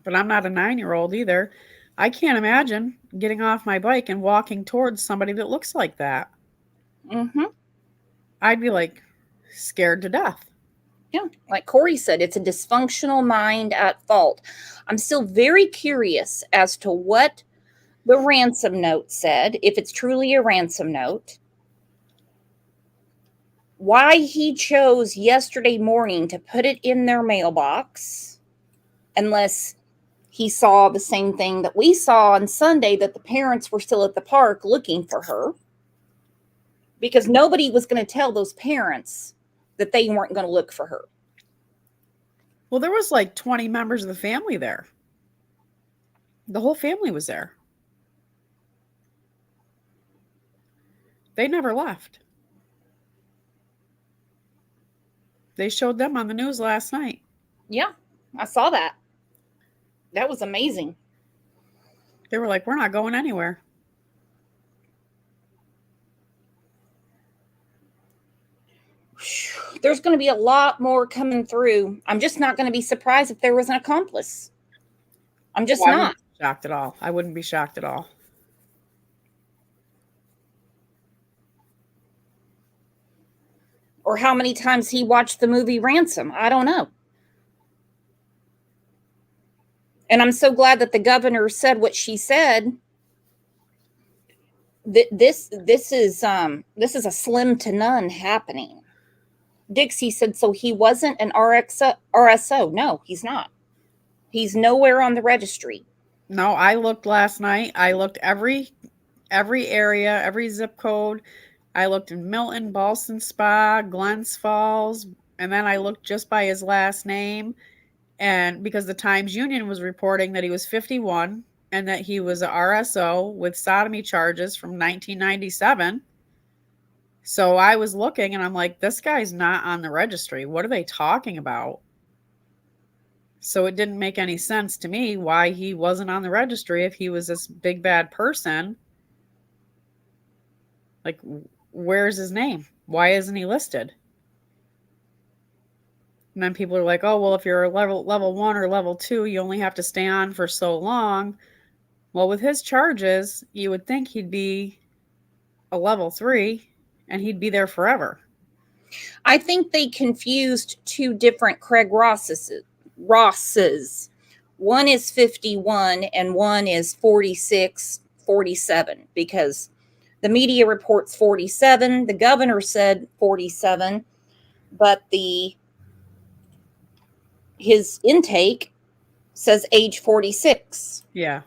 [SPEAKER 2] but I'm not a 9-year-old either. I can't imagine getting off my bike and walking towards somebody that looks like that.
[SPEAKER 1] Mm-hmm.
[SPEAKER 2] I'd be like scared to death.
[SPEAKER 1] Yeah, like Corey said, it's a dysfunctional mind at fault. I'm still very curious as to what the ransom note said, if it's truly a ransom note. Why he chose yesterday morning to put it in their mailbox, unless he saw the same thing that we saw on Sunday, that the parents were still at the park looking for her. Because nobody was going to tell those parents that they weren't going to look for her.
[SPEAKER 2] Well, there was like 20 members of the family there. The whole family was there. They never left. They showed them on the news last night.
[SPEAKER 1] Yeah, I saw that. That was amazing.
[SPEAKER 2] They were like, we're not going anywhere.
[SPEAKER 1] There's going to be a lot more coming through. I'm just not going to be surprised if there was an accomplice. I'm just
[SPEAKER 2] Well, I
[SPEAKER 1] not.
[SPEAKER 2] wouldn't be shocked at all. I wouldn't be shocked at all.
[SPEAKER 1] Or how many times he watched the movie Ransom. I don't know. And I'm so glad that the governor said what she said. This is a slim to none happening. Dixie said, so he wasn't an RSO. No, he's not. He's nowhere on the registry.
[SPEAKER 2] No, I looked last night. I looked every area, every zip code. I looked in Milton, Ballston Spa, Glens Falls, and then I looked just by his last name. And because the Times-Union was reporting that he was 51 and that he was a RSO with sodomy charges from 1997. So I was looking and I'm like, this guy's not on the registry. What are they talking about? So it didn't make any sense to me why he wasn't on the registry if he was this big bad person. Like, where's his name? Why isn't he listed? And then people are like, oh, well, if you're a level 1 or level 2, you only have to stay on for so long. Well, with his charges, you would think he'd be a level 3 and he'd be there forever.
[SPEAKER 1] I think they confused two different Craig Rosses. One is 51 and one is 46, 47, because the media reports 47. The governor said 47, but his intake says age 46.
[SPEAKER 2] Yeah.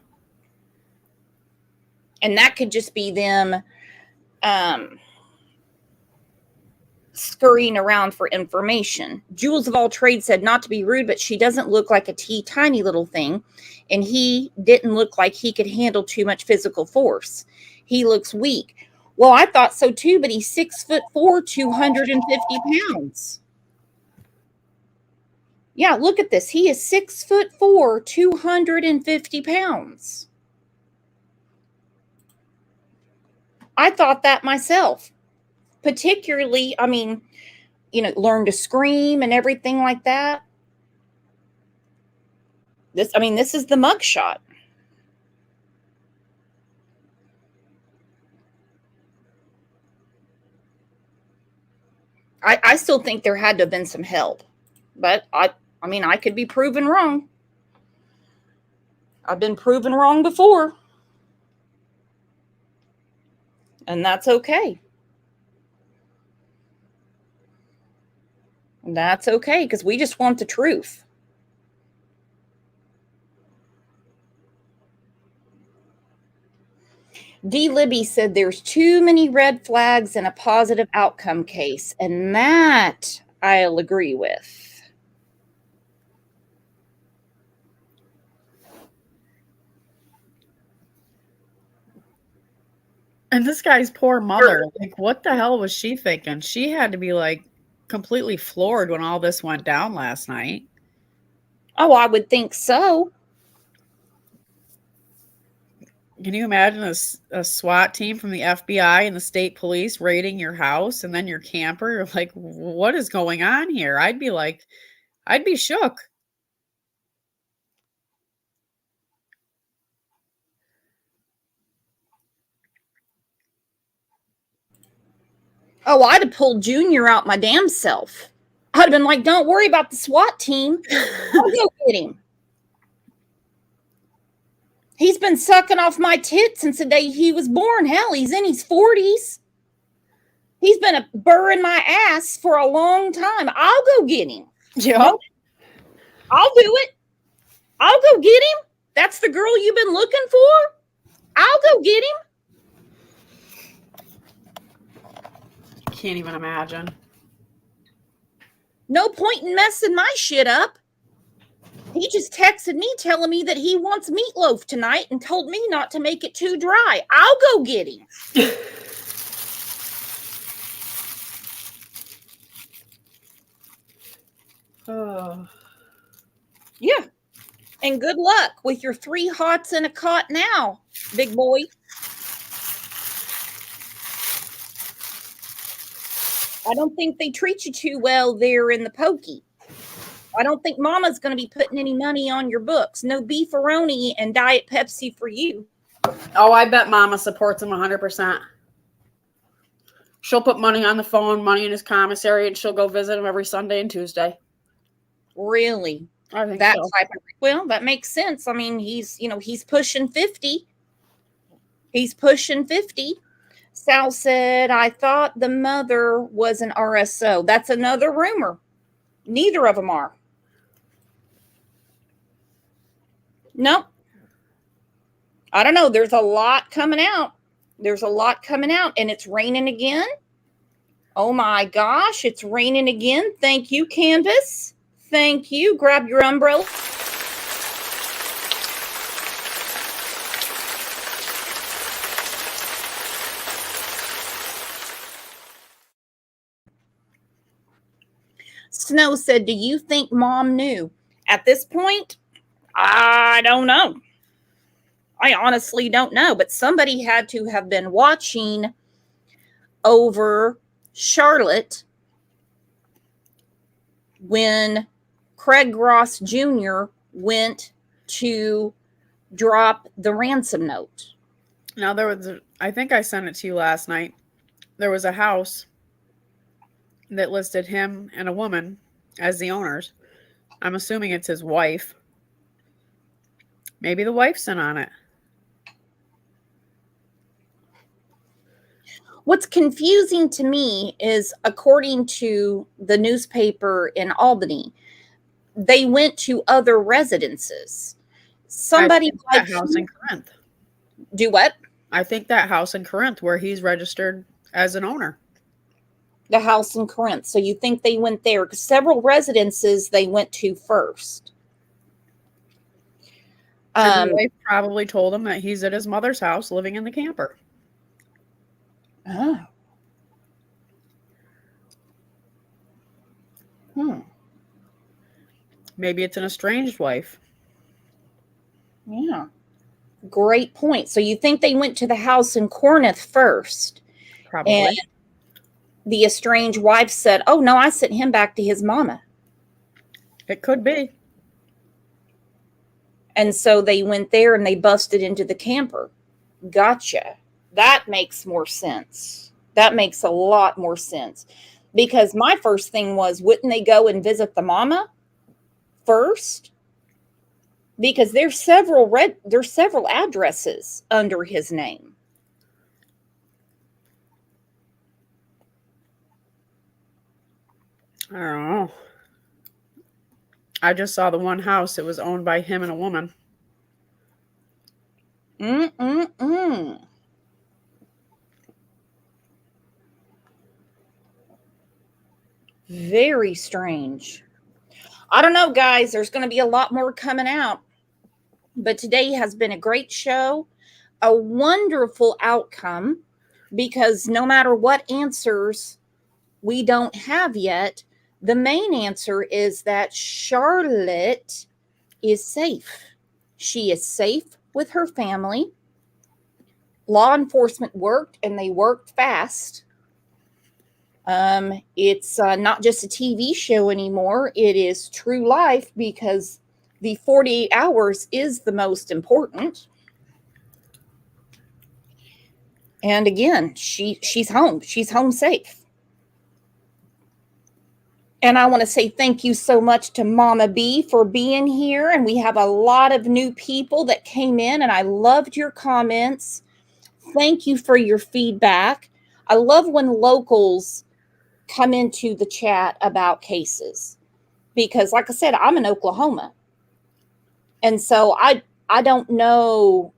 [SPEAKER 1] And that could just be them scurrying around for information. Jules of all trades said, not to be rude, but she doesn't look like a tiny little thing. And he didn't look like he could handle too much physical force. He looks weak. Well, I thought so too, but he's 6'4", 250 pounds. Yeah, look at this. He is 6'4", 250 pounds. I thought that myself. Particularly, I mean, learn to scream and everything like that. This is the mugshot. I still think there had to have been some help, but I could be proven wrong. I've been proven wrong before, and that's okay. That's okay, because we just want the truth. D. Libby said there's too many red flags in a positive outcome case, and that I'll agree with.
[SPEAKER 2] And this guy's poor mother, like, what the hell was she thinking? She had to be like completely floored when all this went down last night.
[SPEAKER 1] Oh, I would think so.
[SPEAKER 2] Can you imagine a SWAT team from the FBI and the state police raiding your house and then your camper? You're like, what is going on here? I'd be shook.
[SPEAKER 1] Oh, I'd have pulled Junior out my damn self. I'd have been like, don't worry about the SWAT team. I'll go get him. He's been sucking off my tits since the day he was born. Hell, he's in his 40s. He's been a burr in my ass for a long time. I'll go get him.
[SPEAKER 2] Yeah.
[SPEAKER 1] I'll do it. I'll go get him. That's the girl you've been looking for. I'll go get him.
[SPEAKER 2] Can't even imagine.
[SPEAKER 1] No point in messing my shit up. He just texted me telling me that he wants meatloaf tonight and told me not to make it too dry. I'll go get him.
[SPEAKER 2] Oh.
[SPEAKER 1] Yeah. And good luck with your 3 hots and a cot now, big boy. I don't think they treat you too well there in the pokey. I don't think Mama's going to be putting any money on your books. No beefaroni and Diet Pepsi for you.
[SPEAKER 2] Oh, I bet Mama supports him 100%. She'll put money on the phone, money in his commissary, and she'll go visit him every Sunday and Tuesday.
[SPEAKER 1] Really?
[SPEAKER 2] I think
[SPEAKER 1] that
[SPEAKER 2] so.
[SPEAKER 1] type of, well, that makes sense. I mean, he's pushing 50. He's pushing 50. Sal said, I thought the mother was an RSO. That's another rumor. Neither of them are. Nope. I don't know. There's a lot coming out. There's a lot coming out, and it's raining again. Oh my gosh, it's raining again. Thank you, Candace. Thank you. Grab your umbrella. Snow said, do you think Mom knew? At this point, I don't know. I honestly don't know, but somebody had to have been watching over Charlotte when Craig Ross Jr. went to drop the ransom note.
[SPEAKER 2] Now, I think I sent it to you last night. There was a house that listed him and a woman as the owners. I'm assuming it's his wife. Maybe the wife's in on it.
[SPEAKER 1] What's confusing to me is, according to the newspaper in Albany, they went to other residences. Somebody
[SPEAKER 2] that house in Corinth.
[SPEAKER 1] Do what?
[SPEAKER 2] I think that house in Corinth where he's registered as an owner.
[SPEAKER 1] The house in Corinth. So you think they went there? Because several residences they went to first.
[SPEAKER 2] And the wife probably told him that he's at his mother's house living in the camper.
[SPEAKER 1] Oh.
[SPEAKER 2] Maybe it's an estranged wife.
[SPEAKER 1] Yeah. Great point. So you think they went to the house in Corinth first?
[SPEAKER 2] Probably.
[SPEAKER 1] And the estranged wife said, "Oh no, I sent him back to his mama."
[SPEAKER 2] It could be.
[SPEAKER 1] And so they went there and they busted into the camper. Gotcha. That makes more sense. That makes a lot more sense. Because my first thing was, wouldn't they go and visit the mama first? Because there's several addresses under his name.
[SPEAKER 2] I don't know. I just saw the one house. It was owned by him and a woman.
[SPEAKER 1] Very strange. I don't know, guys. There's going to be a lot more coming out. But today has been a great show, a wonderful outcome, because no matter what answers we don't have yet, the main answer is that Charlotte is safe. She is safe with her family. Law enforcement worked, and they worked fast. It's not just a TV show anymore. It is true life, because the 48 hours is the most important. And again, she's home. She's home safe. And I want to say thank you so much to Mama B for being here. And we have a lot of new people that came in, and I loved your comments. Thank you for your feedback. I love when locals come into the chat about cases, because like I said, I'm in Oklahoma. And so I don't know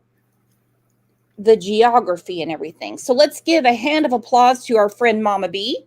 [SPEAKER 1] the geography and everything. So let's give a hand of applause to our friend Mama B.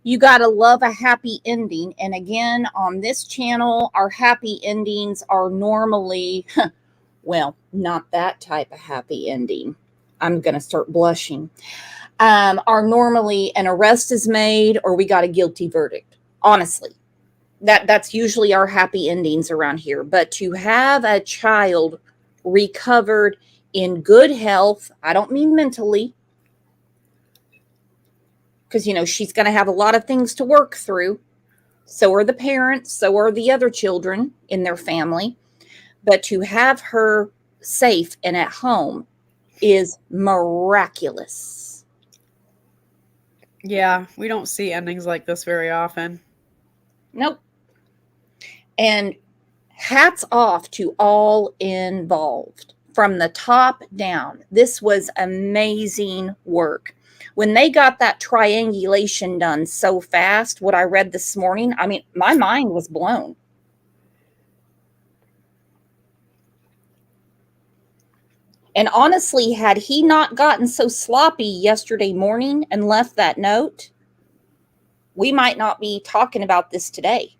[SPEAKER 1] You got to love a happy ending. And again, on this channel, our happy endings are normally, well, not that type of happy ending. I'm going to start blushing. Are normally an arrest is made or we got a guilty verdict. Honestly, that's usually our happy endings around here. But to have a child recovered in good health, I don't mean mentally, because, you know, she's going to have a lot of things to work through. So are the parents. So are the other children in their family. But to have her safe and at home is miraculous.
[SPEAKER 2] Yeah, we don't see endings like this very often.
[SPEAKER 1] Nope. And hats off to all involved from the top down. This was amazing work. When they got that triangulation done so fast, what I read this morning, I mean, my mind was blown. And honestly, had he not gotten so sloppy yesterday morning and left that note, we might not be talking about this today.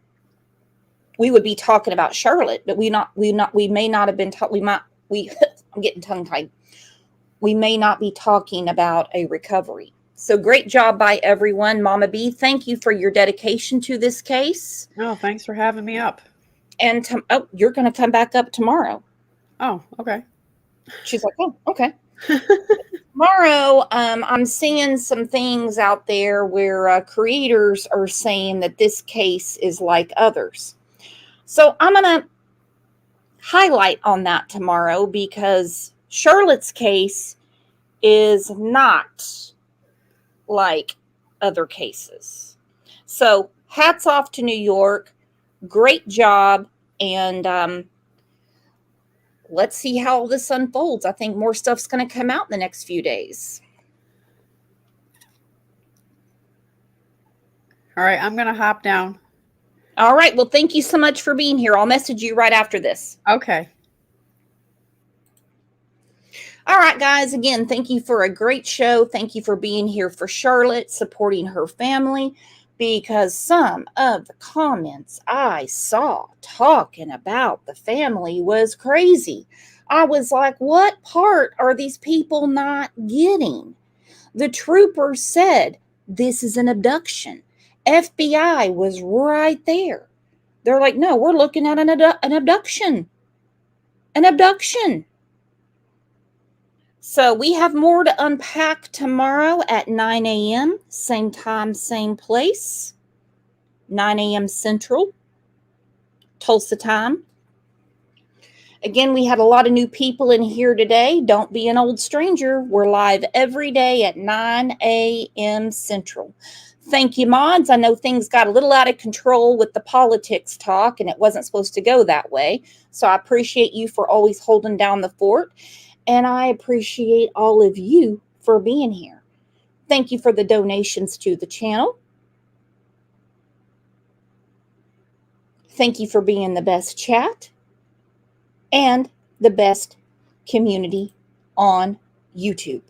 [SPEAKER 1] We would be talking about Charlotte, but we may not have been I'm getting tongue tied. We may not be talking about a recovery. So great job by everyone. Mama B, thank you for your dedication to this case.
[SPEAKER 2] Oh, thanks for having me up.
[SPEAKER 1] And you're going to come back up tomorrow.
[SPEAKER 2] Oh, okay.
[SPEAKER 1] She's like, oh, okay. Tomorrow, I'm seeing some things out there where creators are saying that this case is like others. So I'm going to highlight on that tomorrow because Charlotte's case is not like other cases. So hats off to New York. Great job. And let's see how all this unfolds. I think more stuff's going to come out in the next few days.
[SPEAKER 2] All right, I'm going to hop down.
[SPEAKER 1] All right. Well, thank you so much for being here. I'll message you right after this.
[SPEAKER 2] Okay.
[SPEAKER 1] All right, guys. Again, thank you for a great show. Thank you for being here for Charlotte, supporting her family, because some of the comments I saw talking about the family was crazy. I was like, what part are these people not getting? The trooper said, this is an abduction. FBI was right there. They're like, no, we're looking at an abduction. An abduction. So we have more to unpack tomorrow at 9 a.m. Same time, same place. 9 a.m. Central. Tulsa time. Again, we had a lot of new people in here today. Don't be an old stranger. We're live every day at 9 a.m. Central. Thank you, mods. I know things got a little out of control with the politics talk, and it wasn't supposed to go that way. So I appreciate you for always holding down the fort. And I appreciate all of you for being here. Thank you for the donations to the channel. Thank you for being the best chat and the best community on YouTube.